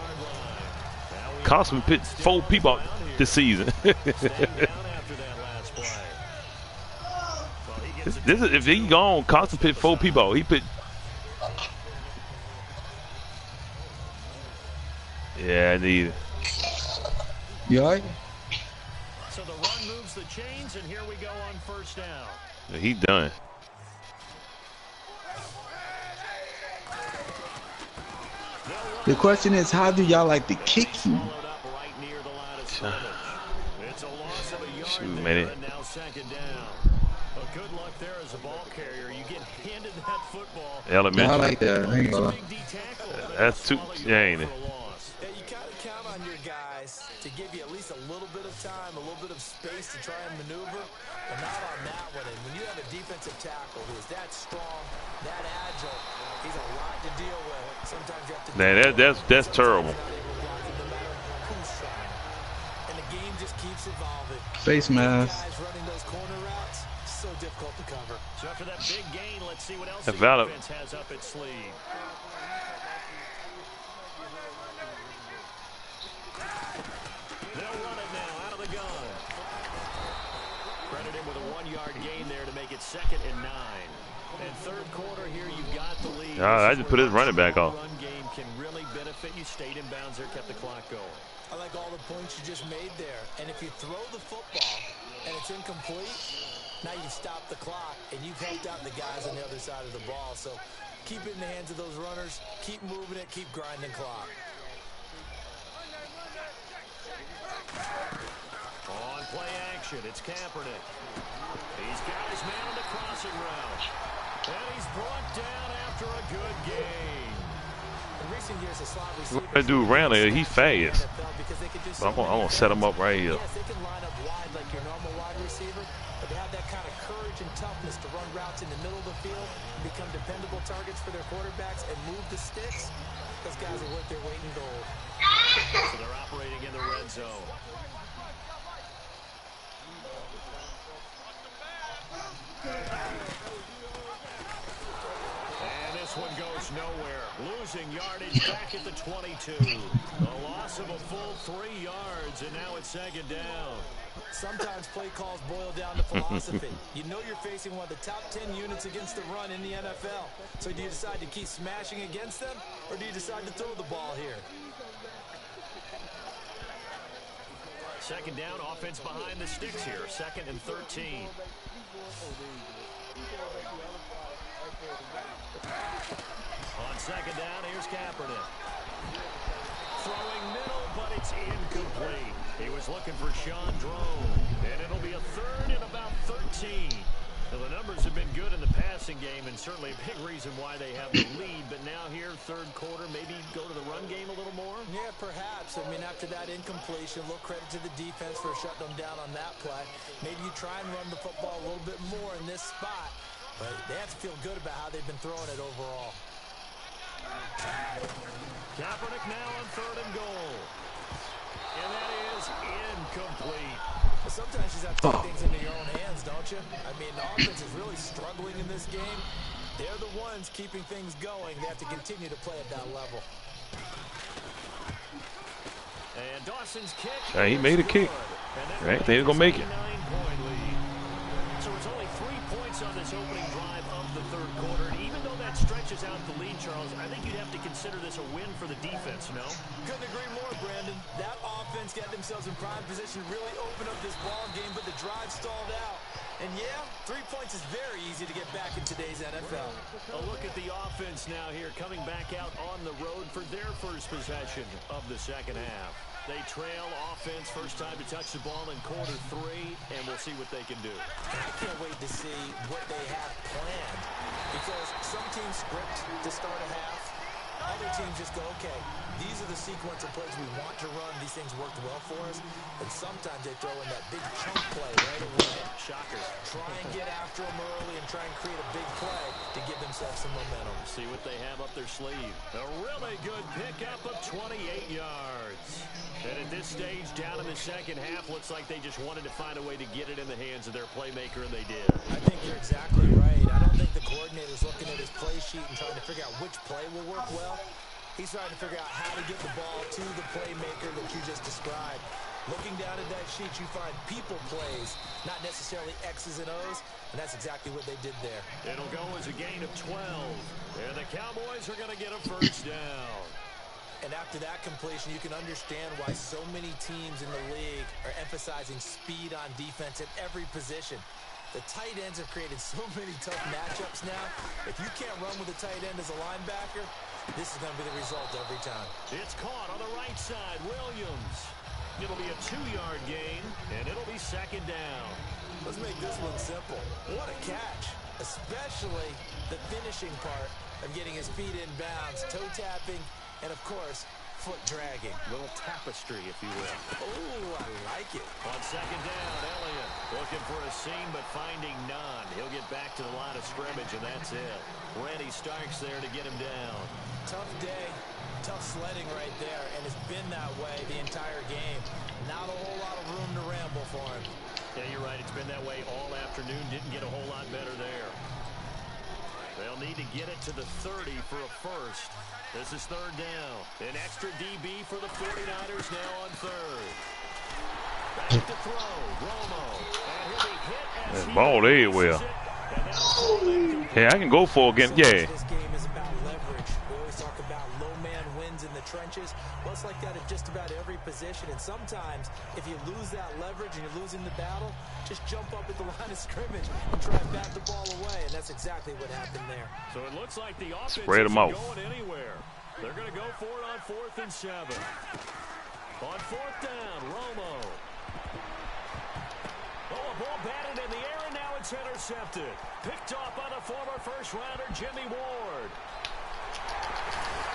Cox been picked 4 people out this season. This is if he gone, Cox picked 4 people out. He picked. Yeah, I need it. You alright? So the run moves the chains, and here we go on first down. He done. The question is, how do y'all like to kick you? Followed up right near the line of scrimmage. It's a loss of a yard Shoot, there, man. and now second down. But good luck there as a ball carrier. You get handed that football. I Elementary. like that. I ain't gonna lie. Big D tackle. That's too. Yeah, ain't it? For a loss. Yeah, you gotta count on your guys to give you at least a little bit of time, a little bit of space to try and maneuver, but not on that one. And when you have a defensive tackle who is that strong, that agile, he's a lot to deal with. Sometimes you have to. Man, that's terrible. Not able to block him no matter who's trying. And the game just keeps evolving. Face mask. Guys running those corner routes, so difficult to cover. So after that big gain, let's see what else That's the valid. defense has up its sleeve. They'll run it now out of the gun. Credit him with a 1-yard gain there to make it 2nd and 9. And third quarter here, you've got the lead. I just put his running back off. Run game can really benefit you. Stayed in bounds there, kept the clock going. I like all the points you just made there. And if you throw the football and it's incomplete, now you stop the clock and you've helped out the guys on the other side of the ball. So keep it in the hands of those runners. Keep moving it. Keep grinding clock. On play action, it's Kaepernick. He's got his man on the crossing route. And he's brought down after a good gain. In recent years, the slot That dude around there, he fast. But I'm gonna set him up right here. Yes, they can line up wide like your normal wide receiver, but they have that kind of courage and toughness to run routes in the middle of the field and become dependable targets for their quarterbacks and move the sticks. Those guys are worth their weight in gold. So they're operating in the red zone. And this one goes nowhere. Losing yardage back at the 22. A loss of a full 3 yards, and now it's 2nd down. Sometimes play calls boil down to philosophy. You know you're facing one of the top 10 units against the run in the NFL. So do you decide to keep smashing against them, or do you decide to throw the ball here? 2nd down, offense behind the sticks here. 2nd and 13. On 2nd down, here's Kaepernick. Throwing middle, but it's incomplete. He was looking for Sean Drone, and it'll be a 3rd and about 13. Now, the numbers have been good in the passing game, and certainly a big reason why they have the lead. But now here, third quarter, maybe go to the run game a little more? Yeah, perhaps. I mean, after that incompletion, a little credit to the defense for shutting them down on that play. Maybe you try and run the football a little bit more in this spot. But they have to feel good about how they've been throwing it overall. Kaepernick now on 3rd and goal. And that is incomplete. But sometimes you just have to take things into your own hands, don't you? I mean, the offense is really struggling in this game. They're the ones keeping things going. They have to continue to play at that level. And Dawson's kick. He made a kick. Right, they're gonna make it. So it's only 3 points on this opening drive of the third quarter. And even though that stretches out the lead, Charles, I think you'd have to consider this a win for the defense, no? Couldn't agree more, Brandon. That offense got themselves in prime position to really open up this ball game, but the drive stalled out. And yeah, 3 points is very easy to get back in today's NFL. A look at the offense now here, coming back out on the road for their first possession of the second half. They trail offense, first time to touch the ball in quarter 3, and we'll see what they can do. I can't wait to see what they have planned, because some teams script to start a half. Other teams just go, okay, these are the sequence of plays we want to run. These things worked well for us. And sometimes they throw in that big chunk play right away. Shockers. Try and get after them early and try and create a big play to give themselves some momentum. See what they have up their sleeve. A really good pickup of 28 yards. And at this stage, down in the second half, looks like they just wanted to find a way to get it in the hands of their playmaker, and they did. I think you're exactly right. I don't think the coordinator's looking at his play sheet and trying to figure out which play will work well. He's trying to figure out how to get the ball to the playmaker that you just described. Looking down at that sheet, you find people plays, not necessarily X's and O's, and that's exactly what they did there. It'll go as a gain of 12, and the Cowboys are going to get a first down. And after that completion, you can understand why so many teams in the league are emphasizing speed on defense at every position. The tight ends have created so many tough matchups now. If you can't run with a tight end as a linebacker, this is going to be the result every time. It's caught on the right side. Williams. It'll be a 2-yard gain, and it'll be second down. Let's make this one simple. What a catch, especially the finishing part of getting his feet in bounds, toe tapping, and of course, foot dragging. Little tapestry, if you will. Oh, I like it. On second down, Elliott looking for a seam, but finding none. He'll get back to the line of scrimmage, and that's it. Randy Starks there to get him down. Tough day, tough sledding right there, and it's been that way the entire game. Not a whole lot of room to ramble for him. Yeah, you're right. It's been that way all afternoon. Didn't get a whole lot better there. They'll need to get it to the 30 for a first. This is third down. An extra DB for the 49ers now on third. Back to throw. Romo. And he'll be hit as that ball everywhere. Hey, I can go for again. Yeah. This game is about leverage. We always talk about low man wins in the trenches. Well, it's like that at just about every position. And sometimes, if you lose that leverage and you're losing the battle, just jump up at the line of scrimmage and try to bat the ball away. And that's exactly what happened there. So it looks like the offense Spread them out. isn't going anywhere. They're going to go for it on 4th and 7. On 4th down, Romo. Oh, a ball batted in the air, and now it's intercepted. Picked off by the former first-rounder, Jimmy Ward.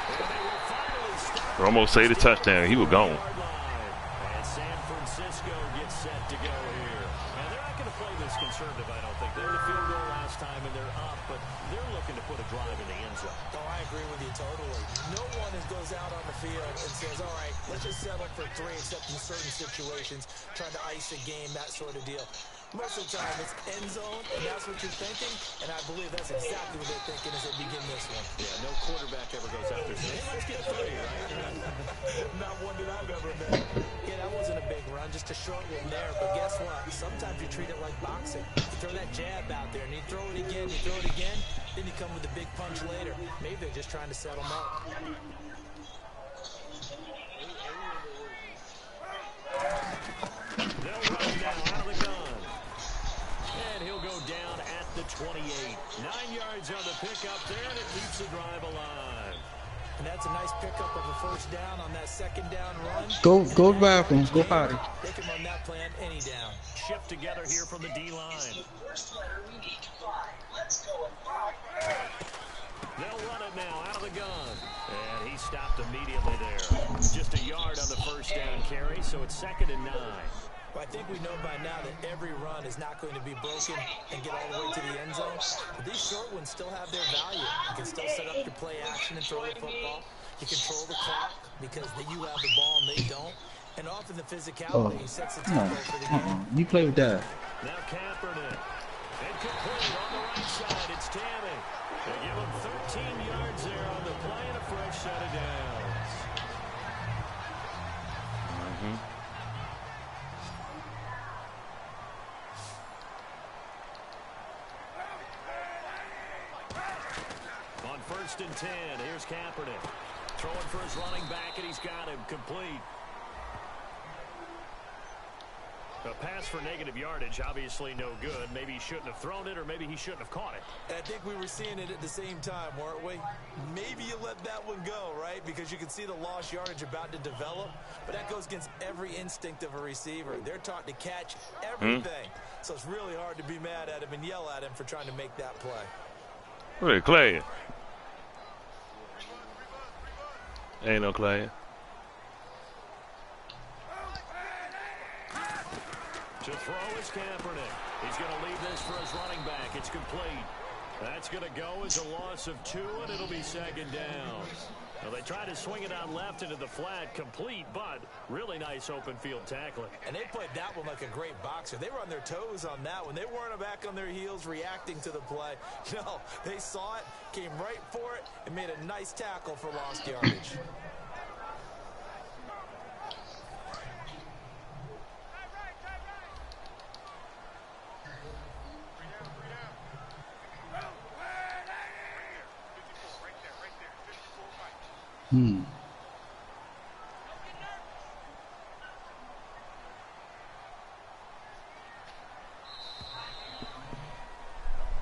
And they will finally stop. Romo saved the touchdown. He was gone. And San Francisco gets set to go here. And they're not going to play this conservative, I don't think. They were the field goal last time, and they're up, but they're looking to put a drive in the end zone. Oh, I agree with you totally. No one goes out on the field and says, all right, let's just settle for 3, except in certain situations, trying to ice a game, that sort of deal. Most of the time, it's end zone, and that's what you're thinking, and I believe that's exactly what they're thinking as they begin this one. Yeah, no quarterback ever goes out there saying, hey, let's get 3, right? Not one that I've ever met. Yeah, that wasn't a big run, just a short one there, but guess what? Sometimes you treat it like boxing. You throw that jab out there, and you throw it again, then you come with a big punch later. Maybe they're just trying to set them up. They'll run now out of the gun. And he'll go down at the 28. 9 yards on the pickup there, and it keeps the drive alive. And that's a nice pickup of a first down on that second down run. Go to the bathroom. Go potty. They can run that plan any down. Shift together here from the D-line. They'll run it now out of the gun. And he stopped immediately there. Just a yard on the first down carry, so it's 2nd and 9. Well, I think we know by now that every run is not going to be broken and get all the way to the end zone. But these short ones still have their value. You can still set up your play action and throw the football. You control the clock because you have the ball and they don't. And often the physicality sets the tempo for the game. You play with that. Now Kaepernick. Incomplete on the right side. It's Tammy. They give him 13 yards there on the play and a fresh set of downs. On 1st and 10, here's Kaepernick. Throwing for his running back, and he's got him complete. A pass for negative yardage, obviously no good. Maybe he shouldn't have thrown it, or maybe he shouldn't have caught it. And I think we were seeing it at the same time, weren't we? Maybe you let that one go, right? Because you can see the lost yardage about to develop. But that goes against every instinct of a receiver. They're taught to catch everything. So it's really hard to be mad at him and yell at him for trying to make that play. What are Clay? Ain't no Clay. To throw is Kaepernick. He's going to leave this for his running back. It's complete. That's going to go as a loss of 2, and it'll be 2nd down. Well, they tried to swing it out left into the flat, complete, but really nice open field tackling. And they played that one like a great boxer. They were on their toes on that one. They weren't back on their heels reacting to the play. No, they saw it, came right for it, and made a nice tackle for lost yardage.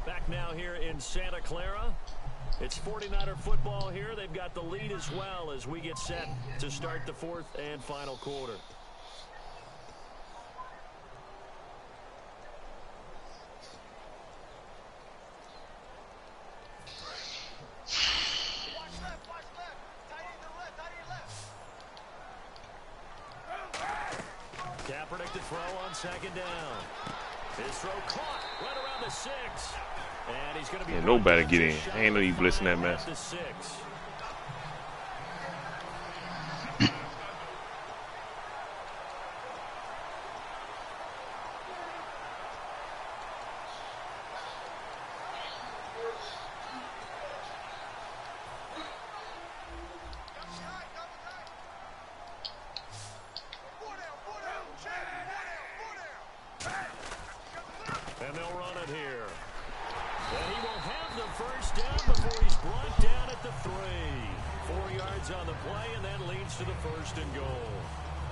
Back now here in Santa Clara. It's 49er football here. They've got the lead as well as we get set to start the 4th and final quarter. Kaepernick to throw on 2nd down. His throw caught right around the 6. And he's going to be nobody get in. Ain't no you blitzing that mess. The 6. And they'll run it here. And he will have the 1st down before he's brought down at the 3. 4 yards on the play, and that leads to the 1st and goal.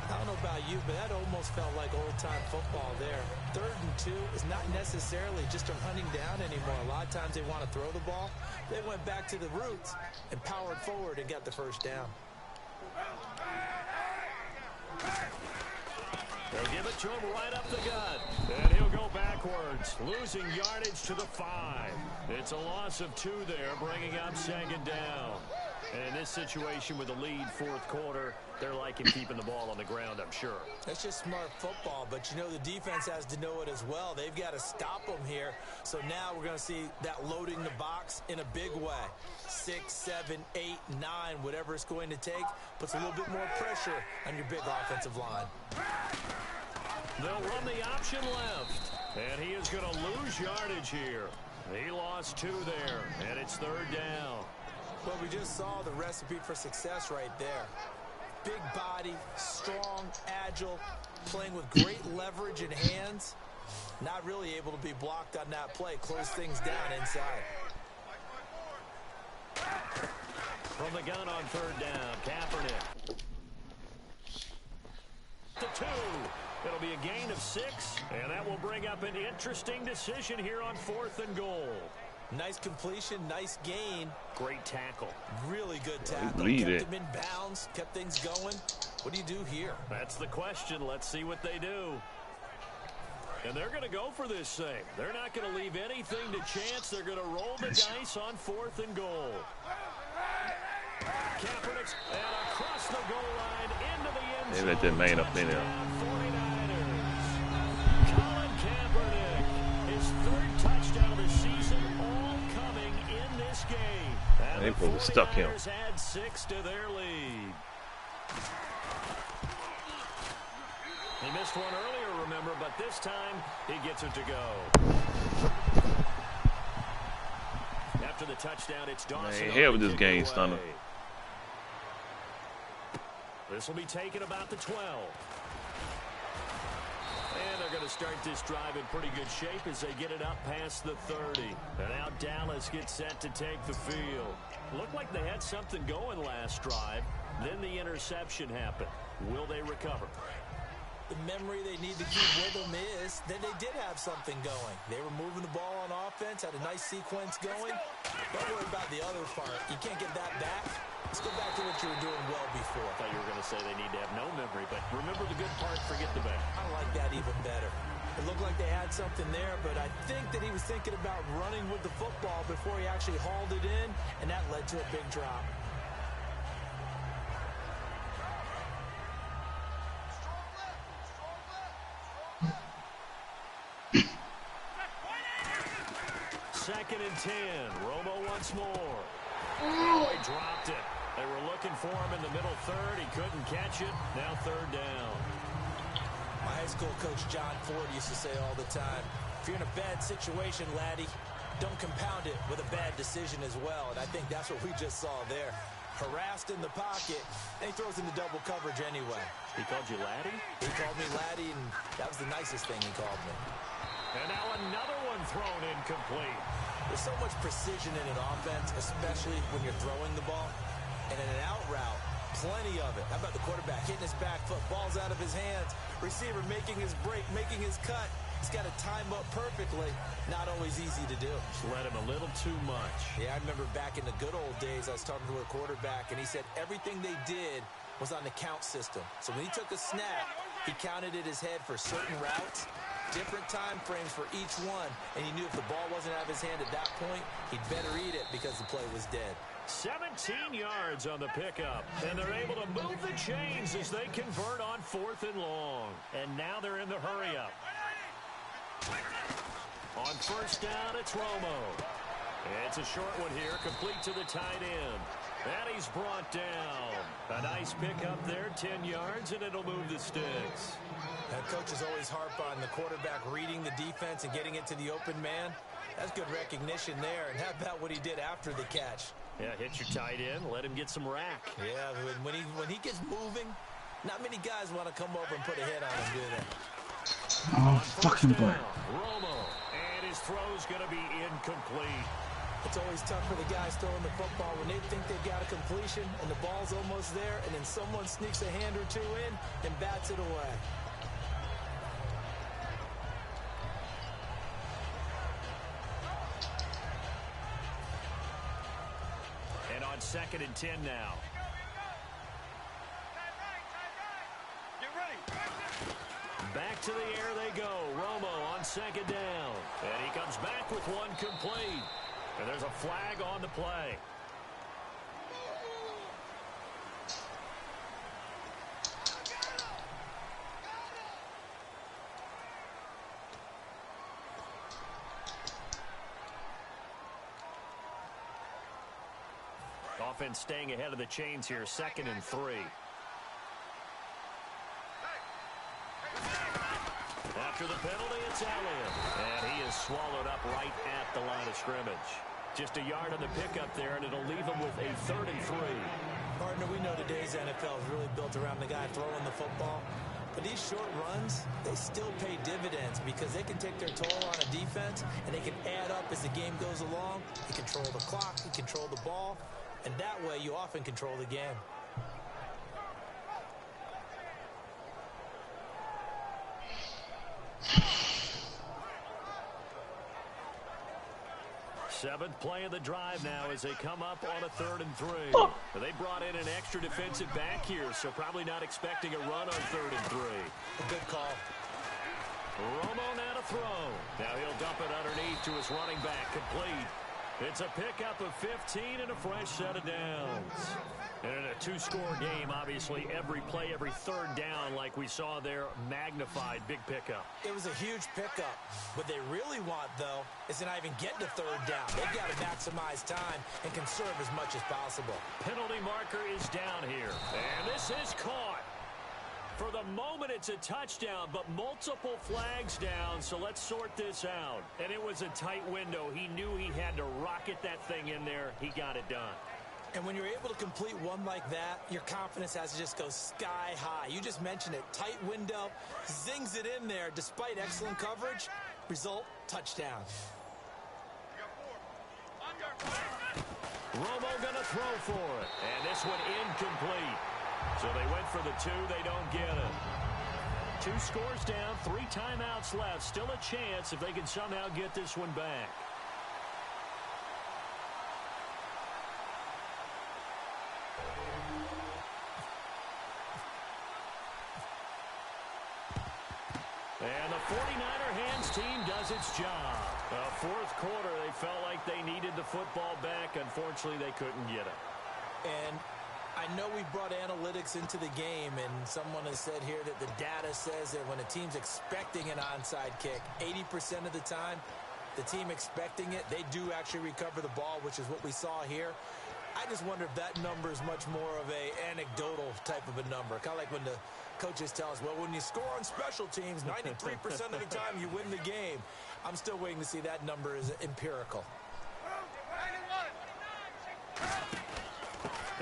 I don't know about you, but that almost felt like old-time football there. 3rd and 2 is not necessarily just a running down anymore. A lot of times they want to throw the ball. They went back to the roots and powered forward and got the 1st down. They'll give it to him right up the gut. And he'll go backwards, losing yardage to the 5. It's a loss of 2 there, bringing up 2nd down. And in this situation with the lead 4th quarter, they're liking keeping the ball on the ground, I'm sure. That's just smart football, but you know the defense has to know it as well. They've got to stop them here. So now we're going to see that loading the box in a big way. 6, 7, 8, 9, whatever it's going to take, puts a little bit more pressure on your big offensive line. They'll run the option left, and he is going to lose yardage here. He lost 2 there, and it's 3rd down. Well, we just saw the recipe for success right there. Big body, strong, agile, playing with great leverage in hands. Not really able to be blocked on that play. Close things down inside. From the gun on 3rd down, Kaepernick. To 2. It'll be a gain of 6, and that will bring up an interesting decision here on 4th and goal. Nice completion, nice gain. Great tackle. Really good tackle. Kept him in bounds, kept things going. What do you do here? That's the question. Let's see what they do. And they're going to go for this thing. They're not going to leave anything to chance. They're going to roll the dice on 4th and goal. Kaepernick's and across the goal line into the end zone. They let that man up in there. 49ers. Colin Kaepernick, his 3rd touchdown of the season, all coming in this game. And they probably stuck him. Add 6 to their lead. He missed one earlier, remember, but this time he gets it to go. After the touchdown, it's Dawson. Man, hell with this game, Stunner. This will be taken about the 12. And they're going to start this drive in pretty good shape as they get it up past the 30. And now Dallas gets set to take the field. Looked like they had something going last drive. Then the interception happened. Will they recover? The memory they need to keep with them is that they did have something going. They were moving the ball on offense, had a nice sequence going. Don't worry about the other part. You can't get that back. Let's go back to what you were doing well before. I thought you were going to say they need to have no memory, but remember the good part, forget the bad. I like that even better. It looked like they had something there, but I think that he was thinking about running with the football before he actually hauled it in, and that led to a big drop. Second and 10. Romo once more. Oh, he dropped it. They were looking for him in the middle third. He couldn't catch it. Now third down. My high school coach, John Ford, used to say all the time, if you're in a bad situation, laddie, don't compound it with a bad decision as well. And I think that's what we just saw there. Harassed in the pocket, and he throws into double coverage anyway. He called you laddie? He called me laddie, and that was the nicest thing he called me. And now another one thrown incomplete. There's so much precision in an offense, especially when you're throwing the ball. And in an out route, plenty of it. How about the quarterback hitting his back foot, ball's out of his hands, receiver making his break, making his cut. He's got to time up perfectly. Not always easy to do. Just let him a little too much. Yeah, I remember back in the good old days, I was talking to a quarterback, and he said everything they did was on the count system. So when he took a snap, he counted in his head for certain routes, different time frames for each one, and he knew if the ball wasn't out of his hand at that point, he'd better eat it because the play was dead. 17 yards on the pickup, and they're able to move the chains as they convert on 4th and long. And now they're in the hurry-up. On first down, it's Romo. It's a short one here, complete to the tight end. And he's brought down. A nice pickup there, 10 yards, and it'll move the sticks. Now, coaches always harp on the quarterback reading the defense and getting it to the open man. That's good recognition there. And how about what he did after the catch? Yeah, hit your tight end, let him get some rack. Yeah, when he gets moving, not many guys want to come over and put a hit on him, do they? Oh, fucking butt. Romo, and his throw's going to be incomplete. It's always tough for the guys throwing the football when they think they've got a completion and the ball's almost there, and then someone sneaks a hand or two in and bats it away. And on 2nd and 10 now. Back to the air they go. Romo on 2nd down. And he comes back with one complete. And there's a flag on the play. Offense staying ahead of the chains here. 2nd and 3. After the penalty, it's Elliott. And he is swallowed up right at the line of scrimmage. Just a yard on the pickup there, and it'll leave him with a 3rd and 3. Partner, we know today's NFL is really built around the guy throwing the football. But these short runs, they still pay dividends because they can take their toll on a defense, and they can add up as the game goes along. You control the clock, you control the ball, and that way you often control the game. Seventh play of the drive now as they come up on a 3rd and 3. They brought in an extra defensive back here, so probably not expecting a run on 3rd and 3. A good call. Romo now to throw. Now he'll dump it underneath to his running back, complete. It's a pickup of 15 and a fresh set of downs. And in a 2-score game, obviously, every play, every 3rd down, like we saw there, magnified, big pickup. It was a huge pickup. What they really want, though, is to not even get to 3rd down. They've got to maximize time and conserve as much as possible. Penalty marker is down here. And this is caught. For the moment, it's a touchdown, but multiple flags down, so let's sort this out. And it was a tight window. He knew he had to rocket that thing in there. He got it done. And when you're able to complete one like that, your confidence has to just go sky high. You just mentioned it. Tight window, zings it in there despite excellent coverage. Result, touchdown. Romo gonna throw for it. And this one incomplete. So they went for the 2. They don't get it. 2 scores down, 3 timeouts left. Still a chance if they can somehow get this one back. And the 49er hands team does its job. Fourth quarter, they felt like they needed the football back. Unfortunately, they couldn't get it. And I know we brought analytics into the game, and someone has said here that the data says that when a team's expecting an onside kick, 80% of the time, the team expecting it, they do actually recover the ball, which is what we saw here. I just wonder if that number is much more of a anecdotal type of a number. Kind of like when the coaches tell us, well, when you score on special teams, 93% of the time you win the game. I'm still waiting to see that number is empirical.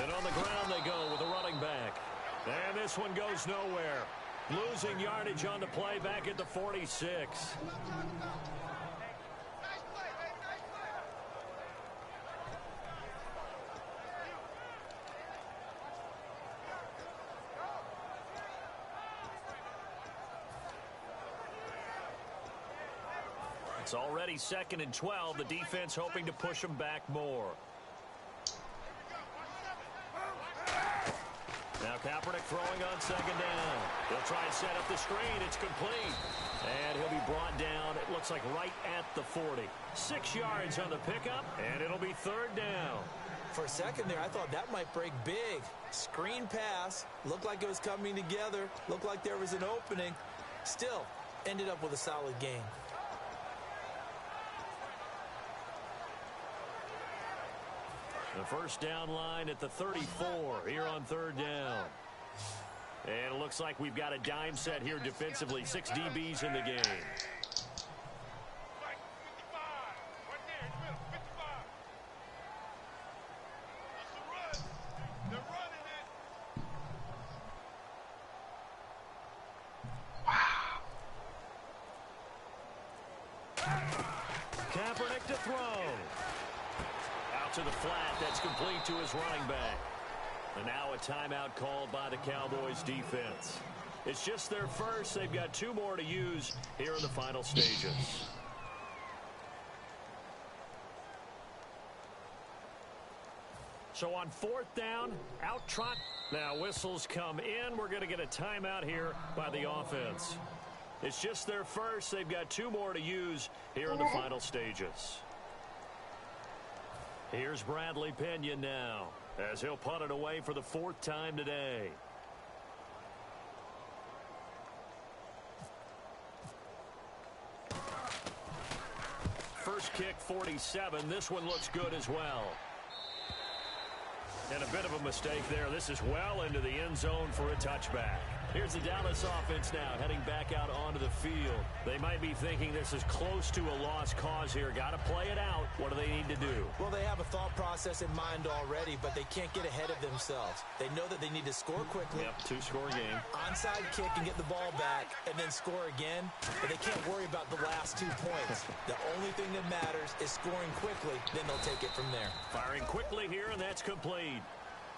And on the ground they go with a running back. And this one goes nowhere. Losing yardage on the play back at the 46. It's already 2nd and 12. The defense hoping to push them back more. Now Kaepernick throwing on 2nd down. He'll try and set up the screen. It's complete. And he'll be brought down, it looks like right at the 40. 6 yards on the pickup, and it'll be 3rd down. For a second there, I thought that might break big. Screen pass. Looked like it was coming together. Looked like there was an opening. Still, ended up with a solid game. The first down line at the 34 here on 3rd down. And it looks like we've got a dime set here defensively. 6 DBs in the game. Kaepernick to throw. Out to the flat. That's complete to his running back. And now a timeout called by the Cowboys defense. It's just their first. They've got 2 more to use here in the final stages. So on 4th down, out trot. Now whistles come in. We're going to get a timeout here by the offense. It's just their first. They've got 2 more to use here in the final stages. Here's Bradley Pinion now, as he'll punt it away for the 4th time today. First kick, 47. This one looks good as well. And a bit of a mistake there. This is well into the end zone for a touchback. Here's the Dallas offense now heading back out onto the field. They might be thinking this is close to a lost cause here. Got to play it out. What do they need to do? Well, they have a thought process in mind already, but they can't get ahead of themselves. They know that they need to score quickly. Yep, 2-score game. Onside kick and get the ball back and then score again. But they can't worry about the last 2 points. The only thing that matters is scoring quickly. Then they'll take it from there. Firing quickly here, and that's complete.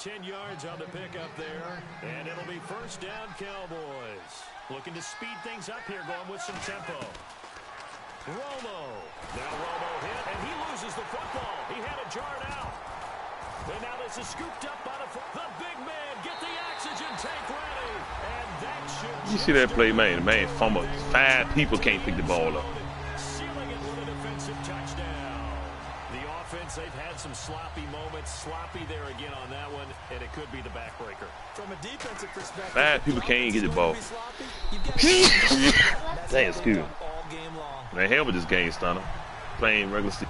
10 yards on the pickup there, and it'll be 1st down Cowboys. Looking to speed things up here, going with some tempo. Romo. Now Romo hit, and he loses the football. He had it jarred out. And now this is scooped up by the big man. Get the oxygen tank ready. And that should... You see that play, man? The man fumbled. 5 people can't pick the ball up. Sealing it with a defensive touchdown. The offense, they've had some sloppy moments. Sloppy there again on that one, and it could be the backbreaker. From a defensive perspective, 5 people can't get the ball. Damn, it's good. Man, hell with this game, Stunner. Playing regular season.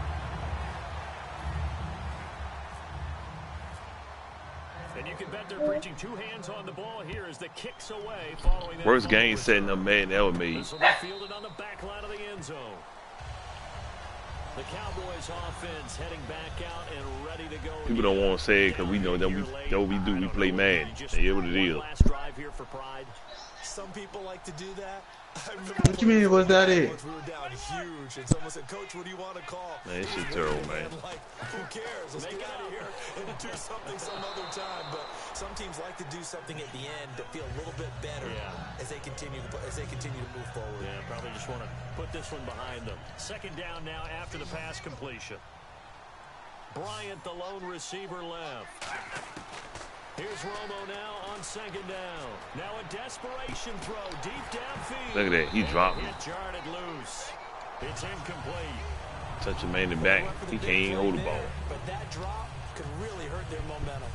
And you can bet they're preaching two hands on the ball here as the kicks away following that. Worst game setting up Madden ever made. This will be fielded on the back line of the end zone. The Cowboys offense heading back out and ready to go. People don't want to say it because we know that we do. We play Madden. Here's what it is. Last drive here for pride. Some people like to do that. What you mean? Was that it? We were down huge, and someone said, "Coach, what do you want to call?" Man, this shit terrible, man. Like, who cares? Let's get out of here and do something some other time. But some teams like to do something at the end to feel a little bit better as they continue to move forward. Yeah, probably just want to put this one behind them. Second down now after the pass completion. Bryant, the lone receiver, left. Here's Romo now on second down. Now a desperation throw deep downfield. Look at that. He dropped him. Jarred loose. It's incomplete. Touch a man in the back. He can't even hold the ball. But that drop could really hurt their momentum.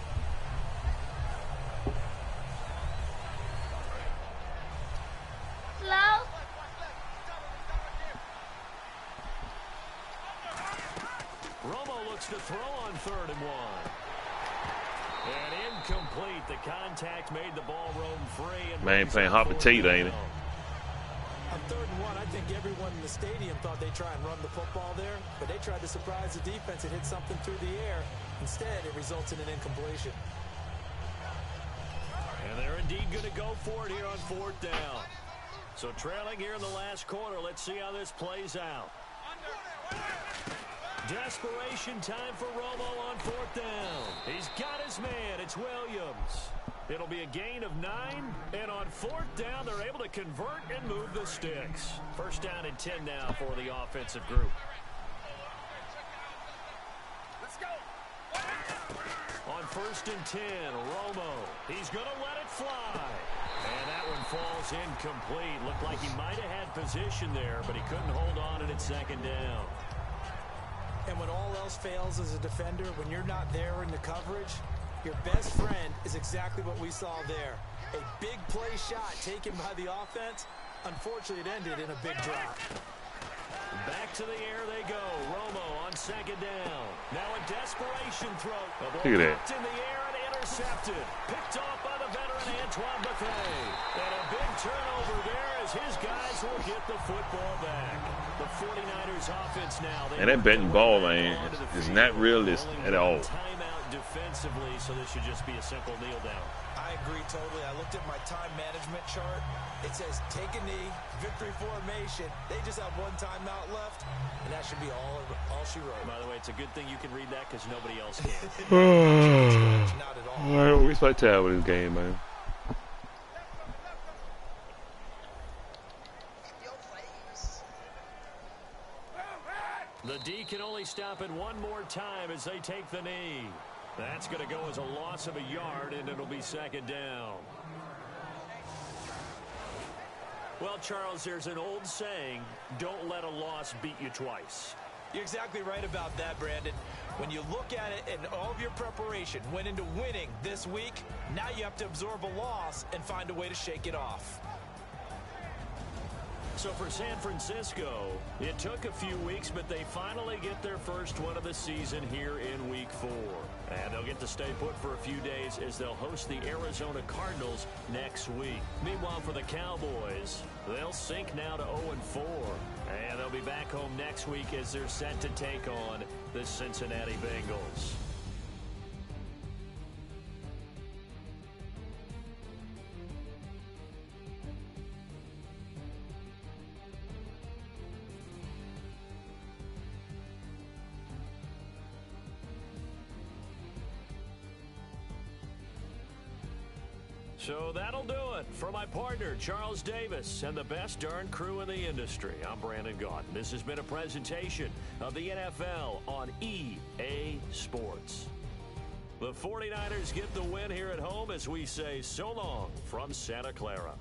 Slow. Romo looks to throw on 3rd and 1. And incomplete. The contact made the ball roam free. And Man, playing hot potato, ain't it? On 3rd and 1, I think everyone in the stadium thought they'd try and run the football there, but they tried to surprise the defense and hit something through the air. Instead, it results in an incompletion. And they're indeed going to go for it here on 4th down. So trailing here in the last quarter. Let's see how this plays out. Desperation time for Romo on 4th down. He's got his man. It's Williams. It'll be a gain of 9. And on 4th down, they're able to convert and move the sticks. First down and 10 now for the offensive group. Let's go. On 1st and 10, Romo. He's going to let it fly. And that one falls incomplete. Looked like he might have had position there, but he couldn't hold on at 2nd down. And when all else fails as a defender, when you're not there in the coverage, your best friend is exactly what we saw there. A big play shot taken by the offense. Unfortunately, it ended in a big drop. Back to the air they go. Romo on 2nd down. Now a desperation throw. Look at that. In the air and intercepted. Picked off by the veteran Antoine Buffet. And a big turnover there as his guys will get the football back. The 49ers offense now. And that betting ball, man, is not realistic at all. Timeout defensively, so this should just be a simple kneel down. I agree totally. I looked at my time management chart. It says take a knee, victory formation. They just have one timeout left, and that should be all she wrote. By the way, it's a good thing you can read that because nobody else can. Not at all. I don't waste my time with this game, man. The D can only stop it one more time as they take the knee. That's going to go as a loss of a yard, and it'll be 2nd down. Well, Charles, there's an old saying, don't let a loss beat you twice. You're exactly right about that, Brandon. When you look at it and all of your preparation went into winning this week, now you have to absorb a loss and find a way to shake it off. So for San Francisco, it took a few weeks, but they finally get their first win of the season here in Week 4. And they'll get to stay put for a few days as they'll host the Arizona Cardinals next week. Meanwhile, for the Cowboys, they'll sink now to 0-4. And they'll be back home next week as they're set to take on the Cincinnati Bengals. So that'll do it for my partner, Charles Davis, and the best darn crew in the industry. I'm Brandon Gaunt. This has been a presentation of the NFL on EA Sports. The 49ers get the win here at home as we say so long from Santa Clara.